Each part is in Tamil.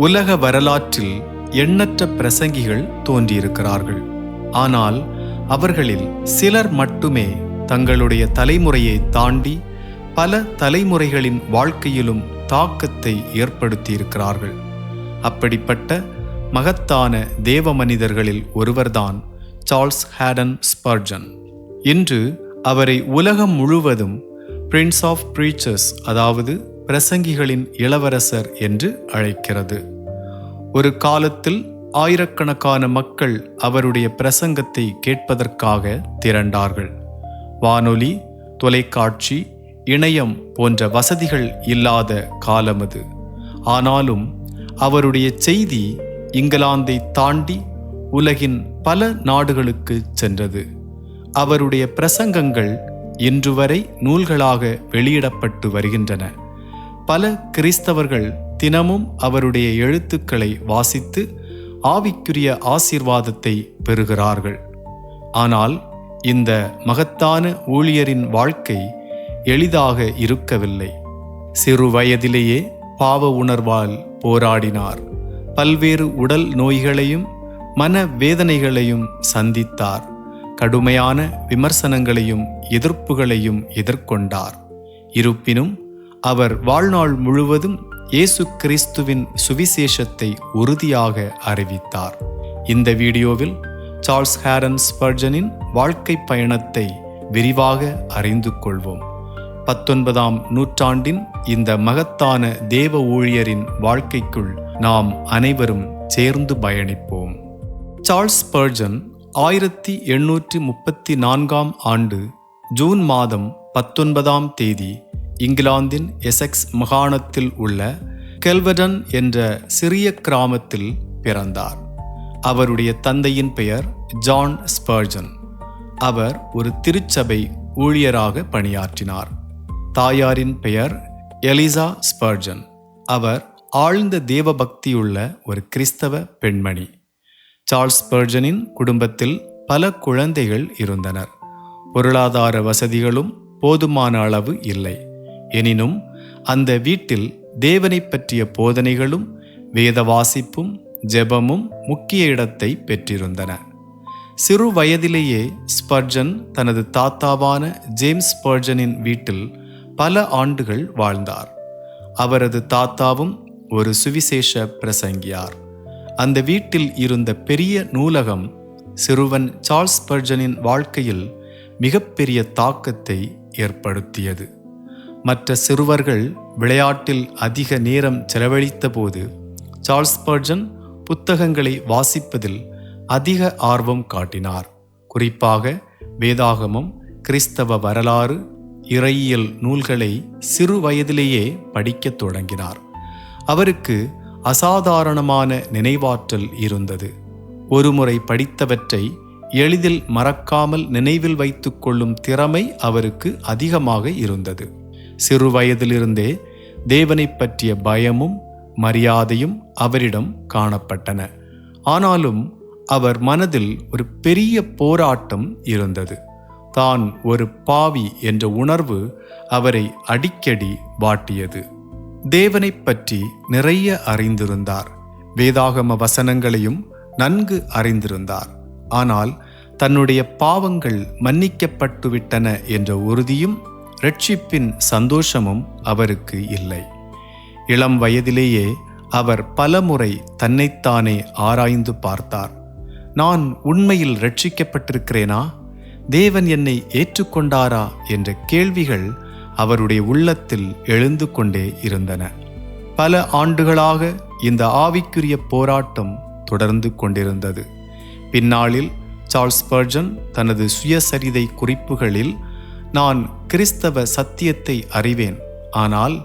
உலக வரலாற்றில் எண்ணற்ற பிரசங்கிகள் தோன்றியிருக்கிறார்கள். ஆனால் அவர்களில் சிலர் மட்டுமே தங்களுடைய தலைமுறையை தாண்டி பல தலைமுறைகளின் வாழ்க்கையிலும் தாக்கத்தை ஏற்படுத்தியிருக்கிறார்கள். அப்படிப்பட்ட மகத்தான தேவ மனிதர்களில் ஒருவர்தான் சார்ல்ஸ் ஹேடன் ஸ்பர்ஜன். இன்று அவரை உலகம் முழுவதும் பிரின்ஸ் ஆஃப் பிரீச்சர்ஸ், அதாவது பிரசங்கிகளின் இளவரசர் என்று அழைக்கிறது. ஒரு காலத்தில் ஆயிரக்கணக்கான மக்கள் அவருடைய பிரசங்கத்தை கேட்பதற்காக திரண்டார்கள். வானொலி, தொலைக்காட்சி, இணையம் போன்ற வசதிகள் இல்லாத காலம் அது. ஆனாலும் அவருடைய செய்தி இங்கிலாந்தை தாண்டி உலகின் பல நாடுகளுக்கு சென்றது. அவருடைய பிரசங்கங்கள் இன்று வரை நூல்களாக வெளியிடப்பட்டு வருகின்றன. பல கிறிஸ்தவர்கள் தினமும் அவருடைய எழுத்துக்களை வாசித்து ஆவிக்குரிய ஆசீர்வாதத்தை பெறுகிறார்கள். ஆனால் இந்த மகத்தான ஊழியரின் வாழ்க்கை எளிதாக இருக்கவில்லை. சிறு வயதிலேயே பாவ உணர்வால் போராடினார். பல்வேறு உடல் நோய்களையும் மன வேதனைகளையும் சந்தித்தார். கடுமையான விமர்சனங்களையும் எதிர்ப்புகளையும் எதிர்கொண்டார். இருப்பினும் அவர் வாழ்நாள் முழுவதும் இயேசு கிறிஸ்துவின் சுவிசேஷத்தை உறுதியாக அறிவித்தார். இந்த வீடியோவில் சார்ல்ஸ் ஹேடன் ஸ்பர்ஜனின் வாழ்க்கை பயணத்தை விரிவாக அறிந்து கொள்வோம். 19ஆம் நூற்றாண்டின் இந்த மகத்தான தேவ ஊழியரின் வாழ்க்கைக்குள் நாம் அனைவரும் சேர்ந்து பயணிப்போம். சார்ல்ஸ் ஸ்பர்ஜன் 1834ஆம் ஆண்டு ஜூன் மாதம் 19ஆம் தேதி இங்கிலாந்தின் எசெக்ஸ் மாகாணத்தில் உள்ள கெல்வர்டன் என்ற சிறிய கிராமத்தில் பிறந்தார். அவருடைய தந்தையின் பெயர் ஜான் ஸ்பர்ஜன். அவர் ஒரு திருச்சபை ஊழியராக பணியாற்றினார். தாயாரின் பெயர் எலிசா ஸ்பர்ஜன். அவர் ஆழ்ந்த தேவபக்தியுள்ள ஒரு கிறிஸ்தவ பெண்மணி. சார்ல்ஸ் ஸ்பர்ஜனின் குடும்பத்தில் பல குழந்தைகள் இருந்தனர். பொருளாதார வசதிகளும் போதுமான அளவு இல்லை. எனினும் அந்த வீட்டில் தேவனை பற்றிய போதனைகளும் வேத வாசிப்பும் ஜெபமும் முக்கிய இடத்தை பெற்றிருந்தன. சிறு வயதிலேயே ஸ்பர்ஜன் தனது தாத்தாவான ஜேம்ஸ் ஸ்பர்ஜனின் வீட்டில் பல ஆண்டுகள் வாழ்ந்தார். அவரது தாத்தாவும் ஒரு சுவிசேஷ பிரசங்கியார். அந்த வீட்டில் இருந்த பெரிய நூலகம் சிறுவன் சார்ல்ஸ் ஸ்பர்ஜனின் வாழ்க்கையில் மிகப்பெரிய தாக்கத்தை ஏற்படுத்தியது. மற்ற சிறுவர்கள் விளையாட்டில் அதிக நேரம் செலவழித்த போது சார்ல்ஸ் ஸ்பர்ஜன் புத்தகங்களை வாசிப்பதில் அதிக ஆர்வம் காட்டினார். குறிப்பாக வேதாகமம், கிறிஸ்தவ வரலாறு, இறையியல் நூல்களை சிறு வயதிலேயே படிக்கத் தொடங்கினார். அவருக்கு அசாதாரணமான நினைவாற்றல் இருந்தது. ஒருமுறை படித்தவற்றை எளிதில் மறக்காமல் நினைவில் வைத்துக் கொள்ளும் திறமை அவருக்கு அதிகமாக இருந்தது. சிறு வயதிலிருந்தே தேவனை பற்றிய பயமும் மரியாதையும் அவரிடம் காணப்பட்டன. ஆனாலும் அவர் மனதில் ஒரு பெரிய போராட்டம் இருந்தது. தான் ஒரு பாவி என்ற உணர்வு அவரை அடிக்கடி வாட்டியது. தேவனை பற்றி நிறைய அறிந்திருந்தார். வேதாகம வசனங்களையும் நன்கு அறிந்திருந்தார். ஆனால் தன்னுடைய பாவங்கள் மன்னிக்கப்பட்டுவிட்டன என்ற உறுதியும் இரட்சிப்பின் சந்தோஷமும் அவருக்கு இல்லை. இளம் வயதிலேயே அவர் பலமுறை தன்னைத்தானே ஆராய்ந்து பார்த்தார். நான் உண்மையில் இரட்சிக்கப்பட்டிருக்கிறேனா? தேவன் என்னை ஏற்றுக்கொண்டாரா என்ற கேள்விகள் அவருடைய உள்ளத்தில் எழுந்து கொண்டே இருந்தன. பல ஆண்டுகளாக இந்த ஆவிக்குரிய போராட்டம் தொடர்ந்து கொண்டிருந்தது. பின்னாளில் சார்ல்ஸ் ஸ்பர்ஜன் தனது சுயசரிதை குறிப்புகளில், நான் கிறிஸ்தவ சத்தியத்தை அறிவேன், ஆனால்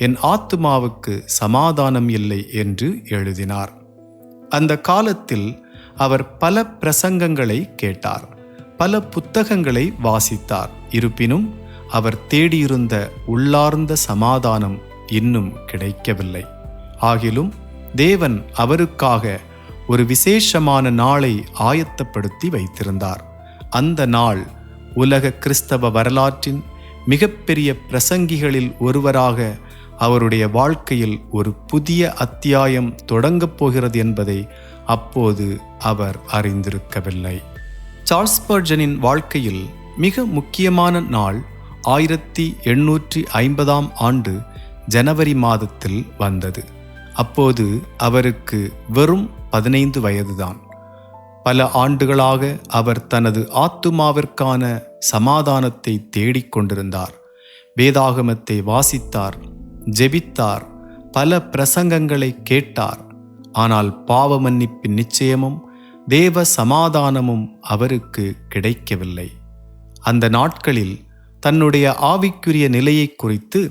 என் ஆத்துமாவுக்கு சமாதானம் இல்லை என்று எழுதினார். அந்த காலத்தில் அவர் பல பிரசங்கங்களை கேட்டார், பல புத்தகங்களை வாசித்தார். இருப்பினும் அவர் தேடியிருந்த உள்ளார்ந்த சமாதானம் இன்னும் கிடைக்கவில்லை. ஆகிலும் தேவன் அவருக்காக ஒரு விசேஷமான நாளை ஆயத்தப்படுத்தி வைத்திருந்தார். அந்த நாள் உலக கிறிஸ்தவ வரலாற்றின் மிகப்பெரிய பிரசங்கிகளில் ஒருவராக அவருடைய வாழ்க்கையில் ஒரு புதிய அத்தியாயம் தொடங்கப் போகிறது என்பதை அப்போது அவர் அறிந்திருக்கவில்லை. சார்ல்ஸ் ஸ்பர்ஜனின் வாழ்க்கையில் மிக முக்கியமான நாள் 1850ஆம் ஆண்டு ஜனவரி மாதத்தில் வந்தது. அப்போது அவருக்கு வெறும் 15 வயதுதான். பல ஆண்டுகளாக அவர் தனது ஆத்துமாவிற்கான சமாதானத்தை தேடிக்கொண்டிருந்தார். வேதாகமத்தை வாசித்தார், ஜெபித்தார், பல பிரசங்கங்களை கேட்டார். ஆனால் பாவ மன்னிப்பின் நிச்சயமும் தேவ சமாதானமும் அவருக்கு கிடைக்கவில்லை. அந்த நாட்களில் தன்னுடைய ஆவிக்குரிய நிலையை குறித்து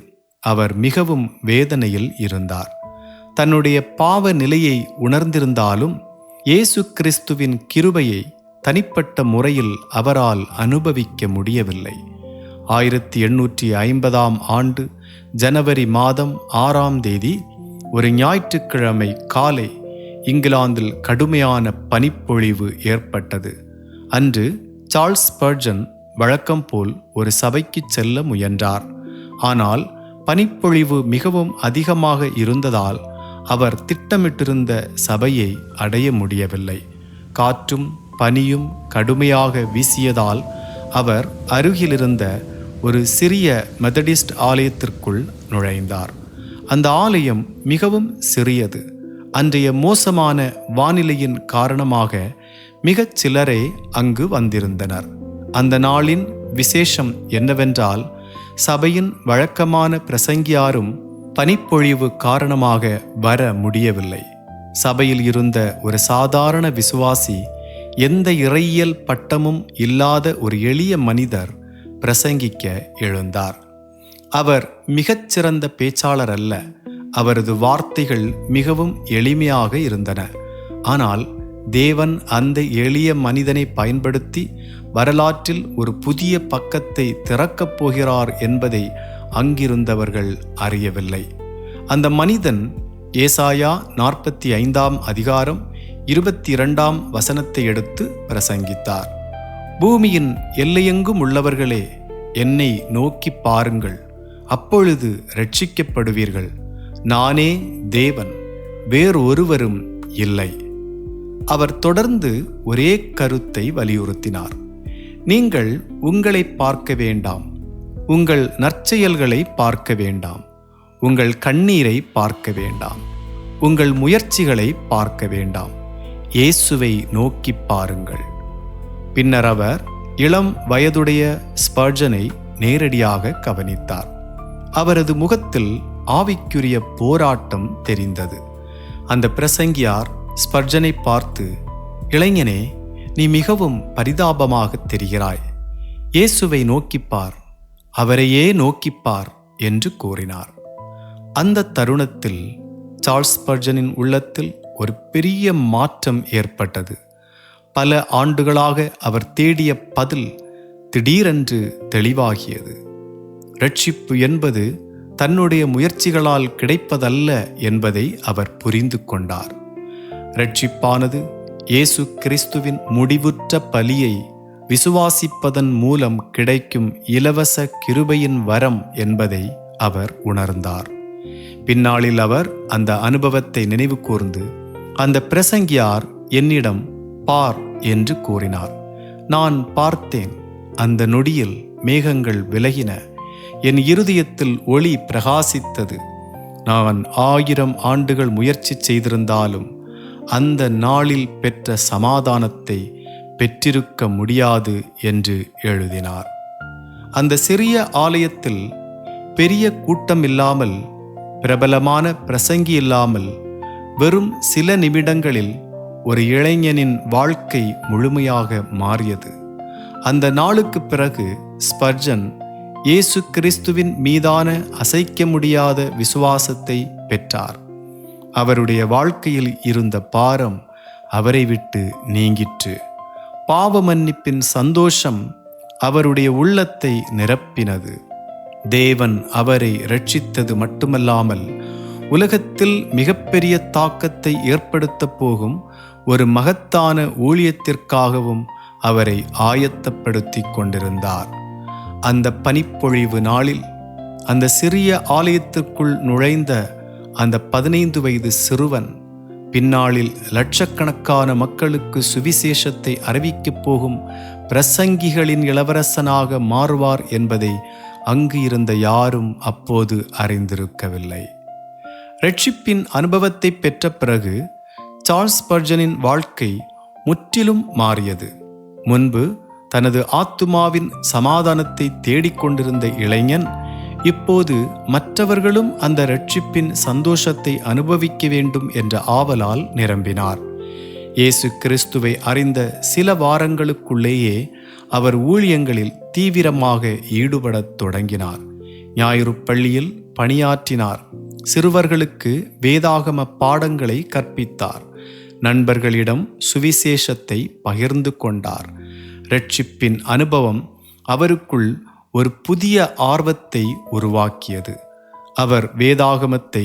அவர் மிகவும் வேதனையில் இருந்தார். தன்னுடைய பாவ நிலையை உணர்ந்திருந்தாலும் இயேசு கிறிஸ்துவின் கிருபையை தனிப்பட்ட முறையில் அவரால் அனுபவிக்க முடியவில்லை. 1850ஆம் ஆண்டு ஜனவரி மாதம் 6ஆம் தேதி ஒரு ஞாயிற்றுக்கிழமை காலை இங்கிலாந்தில் கடுமையான பனிப்பொழிவு ஏற்பட்டது. அன்று சார்ல்ஸ் ஸ்பர்ஜன் வழக்கம் போல் ஒரு சபைக்கு செல்ல முயன்றார். ஆனால் பனிப்பொழிவு மிகவும் அதிகமாக இருந்ததால் அவர் திட்டமிட்டிருந்த சபையை அடைய முடியவில்லை. காற்றும் பனியும் கடுமையாக வீசியதால் அவர் அருகிலிருந்த ஒரு சிறிய மெத்தடிஸ்ட் ஆலயத்திற்குள் நுழைந்தார். அந்த ஆலயம் மிகவும் சிறியது. அன்றைய மோசமான வானிலையின் காரணமாக மிகச் சிலரே அங்கு வந்திருந்தனர். அந்த நாளின் விசேஷம் என்னவென்றால், சபையின் வழக்கமான பிரசங்கியாரும் பனிப்பொழிவு காரணமாக வர முடியவில்லை. சபையில் இருந்த ஒரு சாதாரண விசுவாசி, எந்த இறையியல் பட்டமும் இல்லாத ஒரு எளிய மனிதர் பிரசங்கிக்க எழுந்தார். அவர் மிகச்சிறந்த பேச்சாளர் அல்ல. அவரது வார்த்தைகள் மிகவும் எளிமையாக இருந்தன. ஆனால் தேவன் அந்த எளிய மனிதனை பயன்படுத்தி வரலாற்றில் ஒரு புதிய பக்கத்தை திறக்கப் போகிறார் என்பதை அங்கிருந்தவர்கள் அறியவில்லை. அந்த மனிதன் ஏசாயா 45ஆம் அதிகாரம் 22ஆம் வசனத்தை எடுத்து பிரசங்கித்தார். பூமியின் எல்லையெங்கும் உள்ளவர்களே, என்னை நோக்கி பாருங்கள், அப்பொழுது இரட்சிக்கப்படுவீர்கள். நானே தேவன், வேறொருவரும் இல்லை. அவர் தொடர்ந்து ஒரே கருத்தை வலியுறுத்தினார். நீங்கள் உங்களை பார்க்க வேண்டாம், உங்கள் நற்செயல்களை பார்க்க வேண்டாம், உங்கள் கண்ணீரை பார்க்க வேண்டாம், உங்கள் முயற்சிகளை பார்க்க வேண்டாம், இயேசுவை நோக்கி பாருங்கள். பின்னர் அவர் இளம் வயதுடைய ஸ்பர்ஜனை நேரடியாக கவனித்தார். அவரது முகத்தில் ஆவிக்குரிய போராட்டம் தெரிந்தது. அந்த பிரசங்கியார் ஸ்பர்ஜனை பார்த்து, இளைஞனே, நீ மிகவும் பரிதாபமாக தெரிகிறாய். இயேசுவை நோக்கிப்பார், அவரையே நோக்கிப்பார் என்று கூறினார். அந்த தருணத்தில் சார்ல்ஸ் ஸ்பர்ஜனின் உள்ளத்தில் ஒரு பெரிய மாற்றம் ஏற்பட்டது. பல ஆண்டுகளாக அவர் தேடிய பதில் திடீரென்று தெளிவாகியது. இரட்சிப்பு என்பது தன்னுடைய முயற்சிகளால் கிடைப்பதல்ல என்பதை அவர் புரிந்து கொண்டார். இரட்சிப்பானது இயேசு கிறிஸ்துவின் முடிவுற்ற பலியை விசுவாசிப்பதன் மூலம் கிடைக்கும் இலவச கிருபையின் வரம் என்பதை அவர் உணர்ந்தார். பின்னாளில் அவர் அந்த அனுபவத்தை நினைவு கூர்ந்து, அந்த பிரசங்கியார் என்னிடம் பார் என்று கூறினார். நான் பார்த்தேன். அந்த நொடியில் மேகங்கள் விலகின. என் இருதயத்தில் ஒளி பிரகாசித்தது. நான் 1000 ஆண்டுகள் முயற்சி செய்திருந்தாலும் அந்த நாளில் பெற்ற சமாதானத்தை பெற்றிருக்க முடியாது என்று எழுதினார். அந்த சிறிய ஆலயத்தில் பெரிய கூட்டம் இல்லாமல், பிரபலமான பிரசங்கி இல்லாமல், வெறும் சில நிமிடங்களில் ஒரு இளைஞனின் வாழ்க்கை முழுமையாக மாறியது. அந்த நாளுக்கு பிறகு ஸ்பர்ஜன் இயேசு கிறிஸ்துவின் மீதான அசைக்க முடியாத விசுவாசத்தை பெற்றார். அவருடைய வாழ்க்கையில் இருந்த பாரம் அவரை விட்டு நீங்கிற்று. பாவ மன்னிப்பின் சந்தோஷம் அவருடைய உள்ளத்தை நிரப்பினது. தேவன் அவரை இரட்சித்தது மட்டுமல்லாமல், உலகத்தில் மிகப்பெரிய தாக்கத்தை ஏற்படுத்தப் போகும் ஒரு மகத்தான ஊழியத்திற்காகவும் அவரை ஆயத்தப்படுத்தி கொண்டிருந்தார். அந்த பனிப்பொழிவு நாளில் அந்த சிறிய ஆலயத்திற்குள் நுழைந்த அந்த 15 வயது சிறுவன் பின்னாளில் லட்சக்கணக்கான மக்களுக்கு சுவிசேஷத்தை அறிவிக்கப் போகும் பிரசங்கிகளின் இளவரசனாக மாறுவார் என்பதை அங்கு இருந்த யாரும் அப்போது அறிந்திருக்கவில்லை. ரட்சிப்பின் அனுபவத்தை பெற்ற பிறகு சார்ல்ஸ் ஸ்பர்ஜனின் வாழ்க்கை முற்றிலும் மாறியது. முன்பு தனது ஆத்துமாவின் சமாதானத்தை தேடிக்கொண்டிருந்த இளைஞன் இப்போது மற்றவர்களும் அந்த ரட்சிப்பின் சந்தோஷத்தை அனுபவிக்க வேண்டும் என்ற ஆவலால் நிரம்பினார். இயேசு கிறிஸ்துவை அறிந்த சில வாரங்களுக்குள்ளேயே அவர் ஊழியங்களில் தீவிரமாக ஈடுபடத் தொடங்கினார். ஞாயிறு பள்ளியில் பணியாற்றினார். சிறுவர்களுக்கு வேதாகம பாடங்களை கற்பித்தார். நண்பர்களிடம் சுவிசேஷத்தை பகிர்ந்து கொண்டார். ரட்சிப்பின் அனுபவம் அவருக்குள் ஒரு புதிய ஆர்வத்தை உருவாக்கியது. அவர் வேதாகமத்தை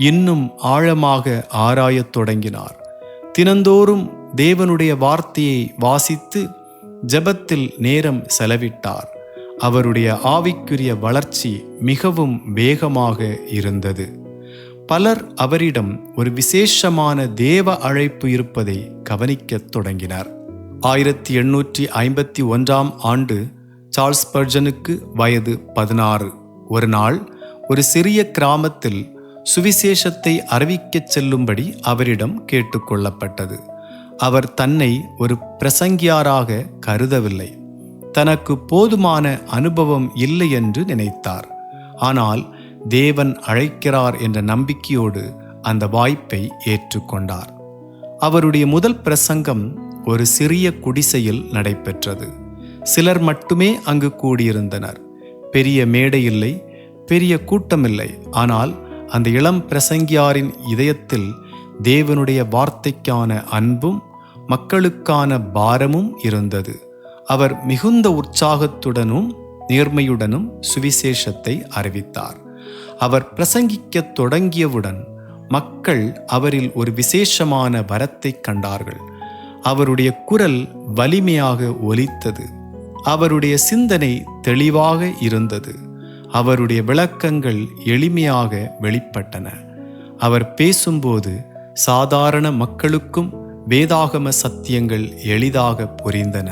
இன்னும் ஆழமாக ஆராயத் தொடங்கினார். தினந்தோறும் தேவனுடைய வார்த்தையை வாசித்து ஜெபத்தில் நேரம் செலவிட்டார். அவருடைய ஆவிக்குரிய வளர்ச்சி மிகவும் வேகமாக இருந்தது. பலர் அவரிடம் ஒரு விசேஷமான தேவ அழைப்பு இருப்பதை கவனிக்கத் தொடங்கினர். 1851ஆம் ஆண்டு சார்ல்ஸ் ஸ்பர்ஜனுக்கு வயது 16. ஒரு நாள் ஒரு சிறிய கிராமத்தில் சுவிசேஷத்தை அறிவிக்கச் செல்லும்படி அவரிடம் கேட்டுக்கொள்ளப்பட்டது. அவர் தன்னை ஒரு பிரசங்கியாராக கருதவில்லை. தனக்கு போதுமான அனுபவம் இல்லை என்று நினைத்தார். ஆனால் தேவன் அழைக்கிறார் என்ற நம்பிக்கையோடு அந்த வாய்ப்பை ஏற்றுக்கொண்டார். அவருடைய முதல் பிரசங்கம் ஒரு சிறிய குடிசையில் நடைபெற்றது. சிலர் மட்டுமே அங்கு கூடியிருந்தனர். பெரிய மேடை இல்லை, பெரிய கூட்டமில்லை. ஆனால் அந்த இளம் பிரசங்கியாரின் இதயத்தில் தேவனுடைய வார்த்தைக்கான அன்பும் மக்களுக்கான பாரமும் இருந்தது. அவர் மிகுந்த உற்சாகத்துடனும் நேர்மையுடனும் சுவிசேஷத்தை அறிவித்தார். அவர் பிரசங்கிக்கத் தொடங்கியவுடன் மக்கள் அவரில் ஒரு விசேஷமான வரத்தை கண்டார்கள். அவருடைய குரல் வலிமையாக ஒலித்தது. அவருடைய சிந்தனை தெளிவாக இருந்தது. அவருடைய விளக்கங்கள் எளிமையாக வெளிப்பட்டன. அவர் பேசும்போது சாதாரண மக்களுக்கும் வேதாகம சத்தியங்கள் எளிதாக புரிந்தன.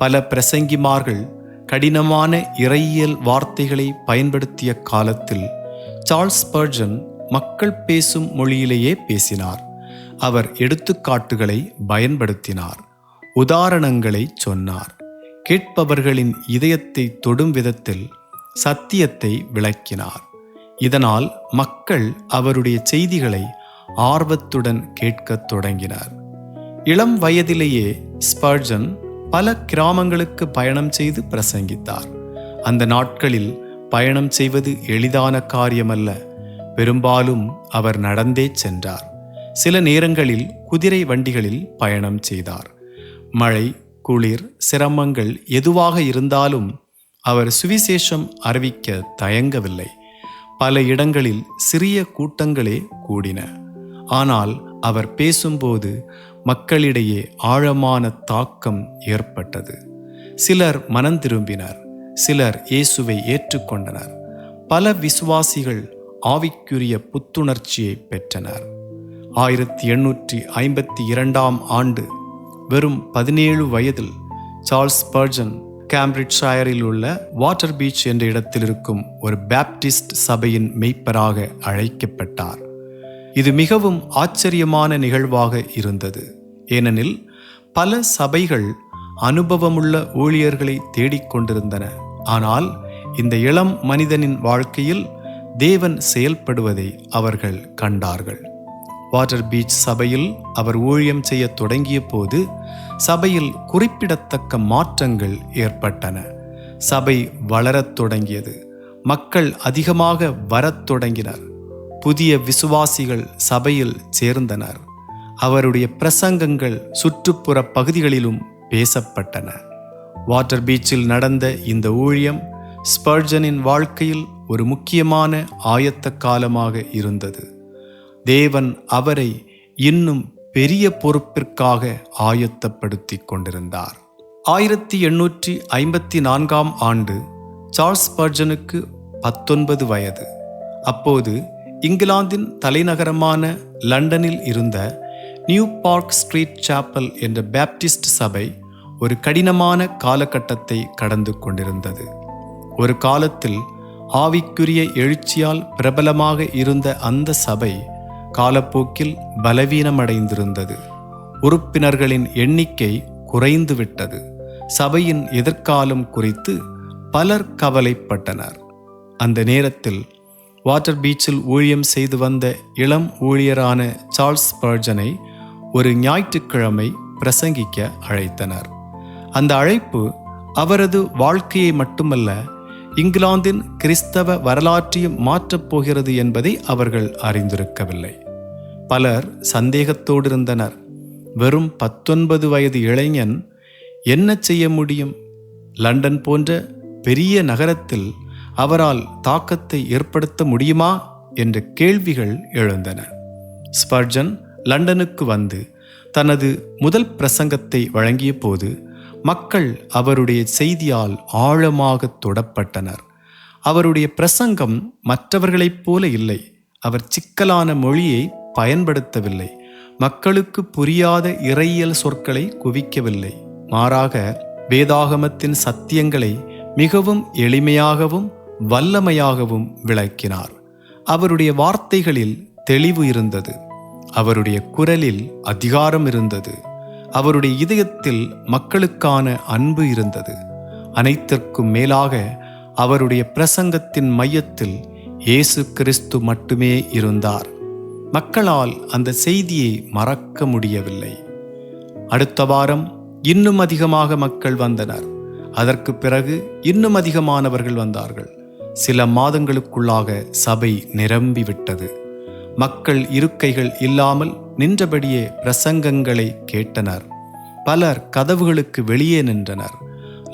பல பிரசங்கிமார்கள் கடினமான இறையியல் வார்த்தைகளை பயன்படுத்திய காலத்தில் சார்ல்ஸ் ஸ்பர்ஜன் மக்கள் பேசும் மொழியிலேயே பேசினார். அவர் எடுத்துக்காட்டுகளை பயன்படுத்தினார். உதாரணங்களை சொன்னார். கேட்பவர்களின் இதயத்தை தொடும் விதத்தில் சத்தியத்தை விளக்கினார். இதனால் மக்கள் அவருடைய செய்திகளை ஆர்வத்துடன் கேட்கத் தொடங்கினார். இளம் வயதிலேயே ஸ்பர்ஜன் பல கிராமங்களுக்கு பயணம் செய்து பிரசங்கித்தார். அந்த நாட்களில் பயணம் செய்வது எளிதான காரியமல்ல. பெரும்பாலும் அவர் நடந்தே சென்றார். சில நேரங்களில் குதிரை வண்டிகளில் பயணம் செய்தார். மழை, குளிர், சிரமங்கள் எதுவாக இருந்தாலும் அவர் சுவிசேஷம் அறிவிக்க தயங்கவில்லை. பல இடங்களில் சிறிய கூட்டங்களே கூடின. ஆனால் அவர் பேசும்போது மக்களிடையே ஆழமான தாக்கம் ஏற்பட்டது. சிலர் மனம் திரும்பினர். சிலர் இயேசுவை ஏற்றுக்கொண்டனர். பல விசுவாசிகள் ஆவிக்குரிய புத்துணர்ச்சியை பெற்றனர். 1852ஆம் ஆண்டு வெறும் 17 வயதில் சார்ல்ஸ் ஸ்பர்ஜன் கேம்பிரிட்ஜ்ஷயரில் உள்ள வாட்டர் பீச் என்ற இடத்தில் இருக்கும் ஒரு பேப்டிஸ்ட் சபையின் மெய்ப்பராக அழைக்கப்பட்டார். இது மிகவும் ஆச்சரியமான நிகழ்வாக இருந்தது. ஏனெனில் பல சபைகள் அனுபவமுள்ள ஊழியர்களை தேடிக்கொண்டிருந்தன. ஆனால் இந்த இளம் மனிதனின் வாழ்க்கையில் தேவன் செயல்படுவதை அவர்கள் கண்டார்கள். வாட்டர் பீச் சபையில் அவர் ஊழியம் செய்ய தொடங்கிய போது சபையில் குறிப்பிடத்தக்க மாற்றங்கள் ஏற்பட்டன. சபை வளரத் தொடங்கியது. மக்கள் அதிகமாக வரத் தொடங்கினர். புதிய விசுவாசிகள் சபையில் சேர்ந்தனர். அவருடைய பிரசங்கங்கள் சுற்றுப்புற பகுதிகளிலும் பேசப்பட்டன. வாட்டர் பீச்சில் நடந்த இந்த ஊழியம் ஸ்பர்ஜனின் வாழ்க்கையில் ஒரு முக்கியமான ஆயத்த காலமாக இருந்தது. தேவன் அவரை இன்னும் பெரிய பொறுப்பிற்காக ஆயத்தப்படுத்தி கொண்டிருந்தார். 1854ஆம் ஆண்டு சார்ல்ஸ் ஸ்பர்ஜனுக்கு 19 வயது. அப்போது இங்கிலாந்தின் தலைநகரமான லண்டனில் இருந்த நியூ பார்க் ஸ்ட்ரீட் சாப்பல் என்ற பேப்டிஸ்ட் சபை ஒரு கடினமான காலகட்டத்தை கடந்து கொண்டிருந்தது. ஒரு காலத்தில் ஆவிக்குரிய எழுச்சியால் பிரபலமாக இருந்த அந்த சபை காலப்போக்கில் பலவீனமடைந்திருந்தது. உறுப்பினர்களின் எண்ணிக்கை குறைந்துவிட்டது. சபையின் எதிர்காலம் குறித்து பலர் கவலைப்பட்டனர். அந்த நேரத்தில் வாட்டர் பீச்சில் ஊழியம் செய்து வந்த இளம் ஊழியரான சார்ல்ஸ் ஸ்பர்ஜனை ஒரு ஞாயிற்றுக்கிழமை பிரசங்கிக்க அழைத்தனர். அந்த அழைப்பு அவரது வாழ்க்கையை மட்டுமல்ல, இங்கிலாந்தின் கிறிஸ்தவ வரலாற்றையும் மாற்றப் போகிறது என்பதை அவர்கள் அறிந்திருக்கவில்லை. பலர் சந்தேகத்தோடு இருந்தனர். வெறும் 19 வயது இளைஞன் என்ன செய்ய முடியும்? லண்டன் போன்ற பெரிய நகரத்தில் அவரால் தாக்கத்தை ஏற்படுத்த முடியுமா என்ற கேள்விகள் எழுந்தன. ஸ்பர்ஜன் லண்டனுக்கு வந்து தனது முதல் பிரசங்கத்தை வழங்கிய போது மக்கள் அவருடைய செய்தியால் ஆழமாக தொடப்பட்டனர். அவருடைய பிரசங்கம் மற்றவர்களைப் போல இல்லை. அவர் சிக்கலான மொழியை பயன்படுத்தவில்லை. மக்களுக்கு புரியாத இறையியல் சொற்களை குவிக்கவில்லை. மாறாக வேதாகமத்தின் சத்தியங்களை மிகவும் எளிமையாகவும் வல்லமையாகவும் விளக்கினார். அவருடைய வார்த்தைகளில் தெளிவு இருந்தது. அவருடைய குரலில் அதிகாரம் இருந்தது. அவருடைய இதயத்தில் மக்களுக்கான அன்பு இருந்தது. அனைத்திற்கும் மேலாக அவருடைய பிரசங்கத்தின் மையத்தில் இயேசு கிறிஸ்து மட்டுமே இருந்தார். மக்களால் அந்த செய்தியை மறக்க முடியவில்லை. அடுத்த வாரம் இன்னும் அதிகமாக மக்கள் வந்தனர். அதற்கு பிறகு இன்னும் அதிகமானவர்கள் வந்தார்கள். சில மாதங்களுக்குள்ளாக சபை நிரம்பிவிட்டது. மக்கள் இருக்கைகள் இல்லாமல் நின்றபடியே பிரசங்கங்களை கேட்டனர். பலர் கதவுகளுக்கு வெளியே நின்றனர்.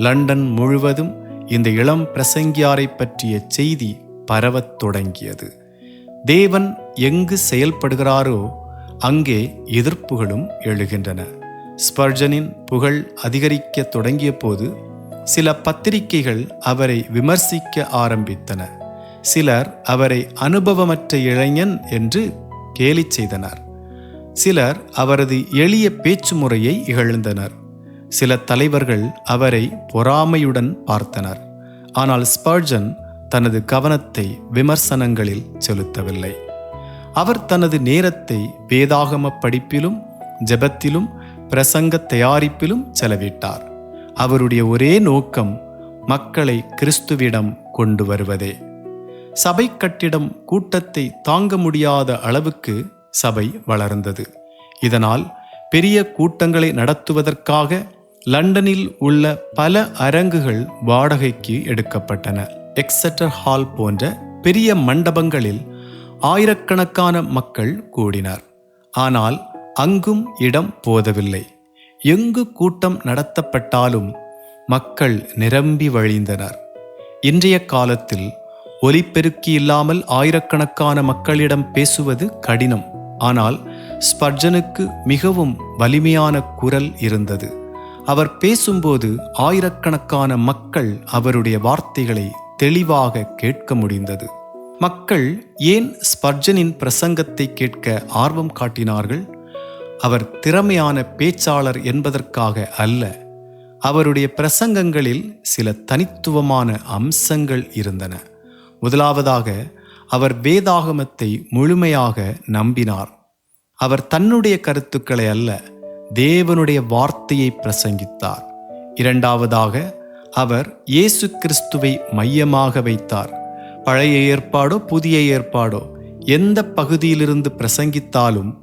லண்டன் முழுவதும் இந்த இளம் பிரசங்கியாரை பற்றிய செய்தி பரவத் தொடங்கியது. தேவன் எங்கு செயல்படுகிறாரோ அங்கே எதிர்ப்புகளும் எழுகின்றன. ஸ்பர்ஜனின் புகழ் அதிகரிக்க தொடங்கிய போது சில பத்திரிகைகள் அவரை விமர்சிக்க ஆரம்பித்தன. சிலர் அவரை அனுபவமற்ற இளைஞன் என்று கேலி செய்தனர். சிலர் அவரது எளிய பேச்சு முறையை இகழ்ந்தனர். சில தலைவர்கள் அவரை பொறாமையுடன் பார்த்தனர். ஆனால் ஸ்பர்ஜன் தனது கவனத்தை விமர்சனங்களில் செலுத்தவில்லை. அவர் தனது நேரத்தை வேதாகம படிப்பிலும் ஜெபத்திலும் பிரசங்க தயாரிப்பிலும் செலவிட்டார். அவருடைய ஒரே நோக்கம் மக்களை கிறிஸ்துவிடம் கொண்டு வருவதே. சபை கட்டிடம் கூட்டத்தை தாங்க முடியாத அளவுக்கு சபை வளர்ந்தது. இதனால் பெரிய கூட்டங்களை நடத்துவதற்காக லண்டனில் உள்ள பல அரங்குகள் வாடகைக்கு எடுக்கப்பட்டன. எக்ஸெட்டர் ஹால் போன்ற பெரிய மண்டபங்களில் ஆயிரக்கணக்கான மக்கள் கூடினர். ஆனால் அங்கும் இடம் போதவில்லை. எங்கு கூட்டம் நடத்தப்பட்டாலும் மக்கள் நிரம்பி வழிந்தனர். இன்றைய காலத்தில் ஒலிபெருக்கி இல்லாமல் ஆயிரக்கணக்கான மக்களிடம் பேசுவது கடினம். ஆனால் ஸ்பர்ஜனுக்கு மிகவும் வலிமையான குரல் இருந்தது. அவர் பேசும்போது ஆயிரக்கணக்கான மக்கள் அவருடைய வார்த்தைகளை தெளிவாக கேட்க முடிந்தது. மக்கள் ஏன் ஸ்பர்ஜனின் பிரசங்கத்தை கேட்க ஆர்வம் காட்டினார்கள்? அவர் திறமையான பேச்சாளர் என்பதற்காக அல்ல. அவருடைய பிரசங்கங்களில் சில தனித்துவமான அம்சங்கள் இருந்தன. முதலாவதாக, அவர் வேதாகமத்தை முழுமையாக நம்பினார். அவர் தன்னுடைய கருத்துக்களை அல்ல, தேவனுடைய வார்த்தையை பிரசங்கித்தார். இரண்டாவதாக, அவர் இயேசு கிறிஸ்துவை மையமாக வைத்தார். பழைய ஏற்பாடோ புதிய ஏற்பாடோ எந்த பகுதியிலிருந்து பிரசங்கித்தாலும்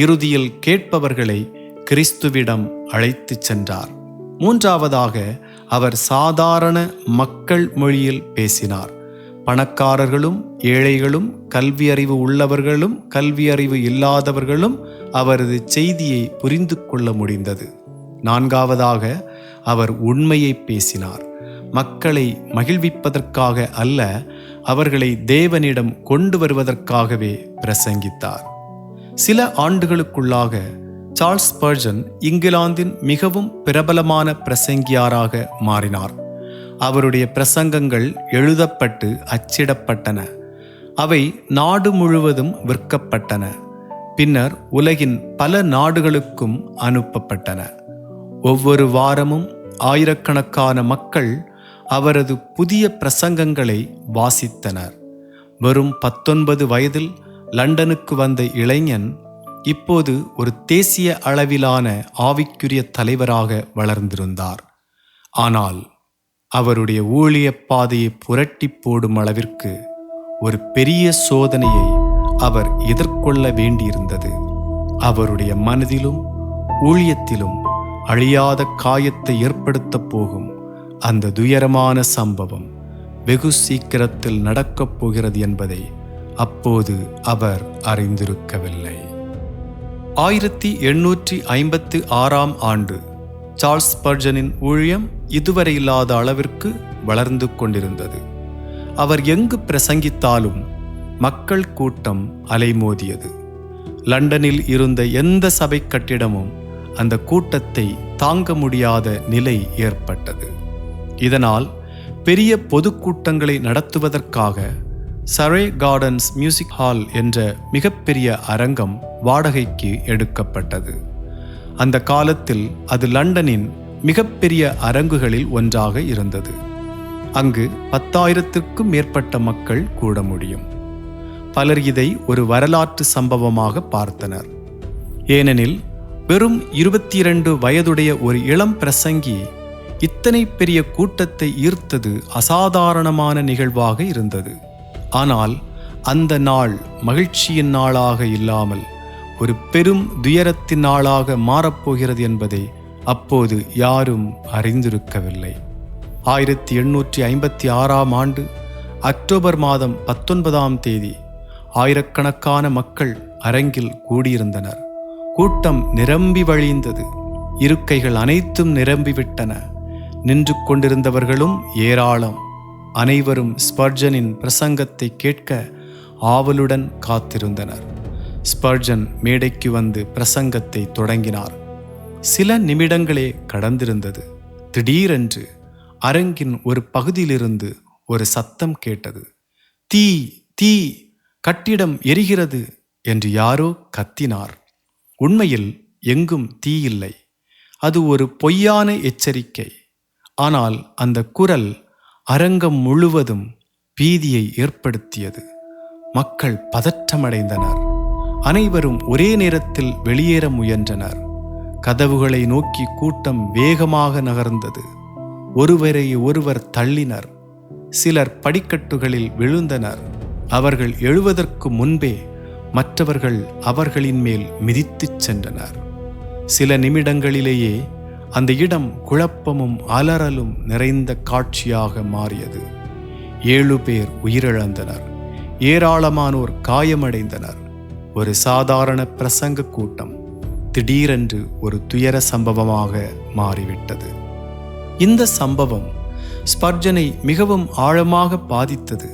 இறுதியில் கேட்பவர்களை கிறிஸ்துவிடம் அழைத்துச் சென்றார். மூன்றாவதாக, அவர் சாதாரண மக்கள் மொழியில் பேசினார். பணக்காரர்களும் ஏழைகளும், கல்வியறிவு உள்ளவர்களும் கல்வியறிவு இல்லாதவர்களும் அவரது செய்தியை புரிந்து கொள்ள முடிந்தது. நான்காவதாக, அவர் உண்மையை பேசினார். மக்களை மகிழ்விப்பதற்காக அல்ல, அவர்களை தேவனிடம் கொண்டு வருவதற்காகவே பிரசங்கித்தார். சில ஆண்டுகளுக்குள்ளாக சார்ல்ஸ் ஸ்பர்ஜன் இங்கிலாந்தின் மிகவும் பிரபலமான பிரசங்கியாராக மாறினார். அவருடைய பிரசங்கங்கள் எழுதப்பட்டு அச்சிடப்பட்டன. அவை நாடு முழுவதும் விற்கப்பட்டன. பின்னர் உலகின் பல நாடுகளுக்கும் அனுப்பப்பட்டன. ஒவ்வொரு வாரமும் ஆயிரக்கணக்கான மக்கள் அவரது புதிய பிரசங்கங்களை வாசித்தனர். வெறும் 19 வயதில் லண்டனுக்கு வந்த இளைஞன் இப்போது ஒரு தேசிய அளவிலான ஆவிக்குரிய தலைவராக வளர்ந்திருந்தார். ஆனால் அவருடைய ஊழிய பாதையை புரட்டி போடும் அளவிற்கு ஒரு பெரிய சோதனையை அவர் எதிர்கொள்ள வேண்டியிருந்தது. அவருடைய மனதிலும் ஊழியத்திலும் அழியாத காயத்தை ஏற்படுத்தப் போகும் அந்த துயரமான சம்பவம் வெகு சீக்கிரத்தில் நடக்கப் போகிறது என்பதை அப்போது அவர் அறிந்திருக்கவில்லை. 1856ஆம் ஆண்டு சார்ல்ஸ் ஸ்பர்ஜனின் ஊழியம் இதுவரை இல்லாத அளவிற்கு வளர்ந்து கொண்டிருந்தது. அவர் எங்கு பிரசங்கித்தாலும் மக்கள் கூட்டம் அலைமோதியது. லண்டனில் இருந்த எந்த சபை கட்டிடமும் அந்த கூட்டத்தை தாங்க முடியாத நிலை ஏற்பட்டது. இதனால் பெரிய பொதுக்கூட்டங்களை நடத்துவதற்காக சரே கார்டன்ஸ் மியூசிக் ஹால் என்ற மிகப்பெரிய அரங்கம் வாடகைக்கு எடுக்கப்பட்டது. அந்த காலத்தில் அது லண்டனின் மிகப்பெரிய அரங்குகளில் ஒன்றாக இருந்தது. அங்கு 10,000க்கும் மேற்பட்ட மக்கள் கூட முடியும். பலர் இதை ஒரு வரலாற்று சம்பவமாக பார்த்தனர். ஏனெனில் வெறும் 22 வயதுடைய ஒரு இளம் பிரசங்கி இத்தனை பெரிய கூட்டத்தை ஈர்த்தது அசாதாரணமான நிகழ்வாக இருந்தது. ஆனால் அந்த நாள் மகிழ்ச்சியின் நாளாக இல்லாமல் ஒரு பெரும் துயரத்தின் நாளாக மாறப்போகிறது என்பதை அப்போது யாரும் அறிந்திருக்கவில்லை. 1856ஆம் ஆண்டு அக்டோபர் மாதம் 19ஆம் தேதி ஆயிரக்கணக்கான மக்கள் அரங்கில் கூடியிருந்தனர். கூட்டம் நிரம்பி வழிந்தது. இருக்கைகள் அனைத்தும் நிரம்பிவிட்டன. நின்று கொண்டிருந்தவர்களும் ஏராளம். அனைவரும் ஸ்பர்ஜனின் பிரசங்கத்தை கேட்க ஆவலுடன் காத்திருந்தனர். ஸ்பர்ஜன் மேடைக்கு வந்து பிரசங்கத்தை தொடங்கினார். சில நிமிடங்களே கடந்திருந்தது. திடீரென்று அரங்கின் ஒரு பகுதியிலிருந்து ஒரு சத்தம் கேட்டது. தீ தீ, கட்டிடம் எரிகிறது என்று யாரோ கத்தினார். உண்மையில் எங்கும் தீ இல்லை. அது ஒரு பொய்யான எச்சரிக்கை. ஆனால் அந்த குரல் அரங்கம் முழுவதும் பீதியை ஏற்படுத்தியது. மக்கள் பதற்றமடைந்தனர். அனைவரும் ஒரே நேரத்தில் வெளியேற முயன்றனர். கதவுகளை நோக்கி கூட்டம் வேகமாக நகர்ந்தது. ஒருவரை ஒருவர் தள்ளினர். சிலர் படிக்கட்டுகளில் விழுந்தனர். அவர்கள் எழுவதற்கு முன்பே மற்றவர்கள் அவர்களின் மேல் மிதித்துச் சென்றனர். சில நிமிடங்களிலேயே அந்த இடம் குழப்பமும் அலறலும் நிறைந்த காட்சியாக மாறியது. 7 பேர் உயிரிழந்தனர். ஏராளமானோர் காயமடைந்தனர். ஒரு சாதாரண பிரசங்க கூட்டம் திடீரென்று ஒரு துயர சம்பவமாக மாறிவிட்டது. இந்த சம்பவம் ஸ்பர்ஜனை மிகவும் ஆழமாக பாதித்தது.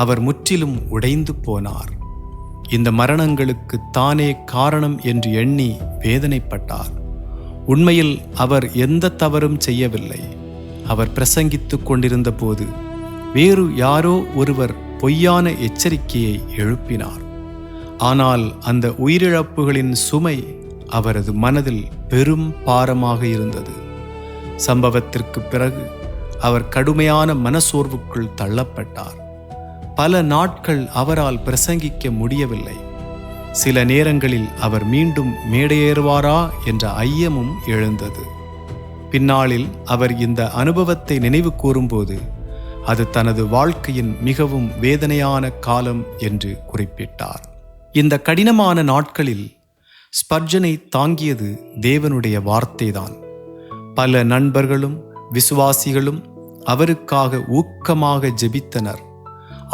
அவர் முற்றிலும் உடைந்து போனார். இந்த மரணங்களுக்கு தானே காரணம் என்று எண்ணி வேதனைப்பட்டார். உண்மையில் அவர் எந்த தவறும் செய்யவில்லை. அவர் பிரசங்கித்துக் கொண்டிருந்த போது வேறு யாரோ ஒருவர் பொய்யான எச்சரிக்கையை எழுப்பினார். ஆனால் அந்த உயிரிழப்புகளின் சுமை அவரது மனதில் பெரும் பாரமாக இருந்தது. சம்பவத்திற்கு பிறகு அவர் கடுமையான மனசோர்வுக்குள் தள்ளப்பட்டார். பல நாட்கள் அவரால் பிரசங்கிக்க முடியவில்லை. சில நேரங்களில் அவர் மீண்டும் மேடையேறுவாரா என்ற ஐயமும் எழுந்தது. பின்னாளில் அவர் இந்த அனுபவத்தை நினைவு கூறும்போது அது தனது வாழ்க்கையின் மிகவும் வேதனையான காலம் என்று குறிப்பிட்டார். இந்த கடினமான நாட்களில் ஸ்பர்ஜனை தாங்கியது தேவனுடைய வார்த்தைதான். பல நண்பர்களும் விசுவாசிகளும் அவருக்காக ஊக்கமாக ஜெபித்தனர்.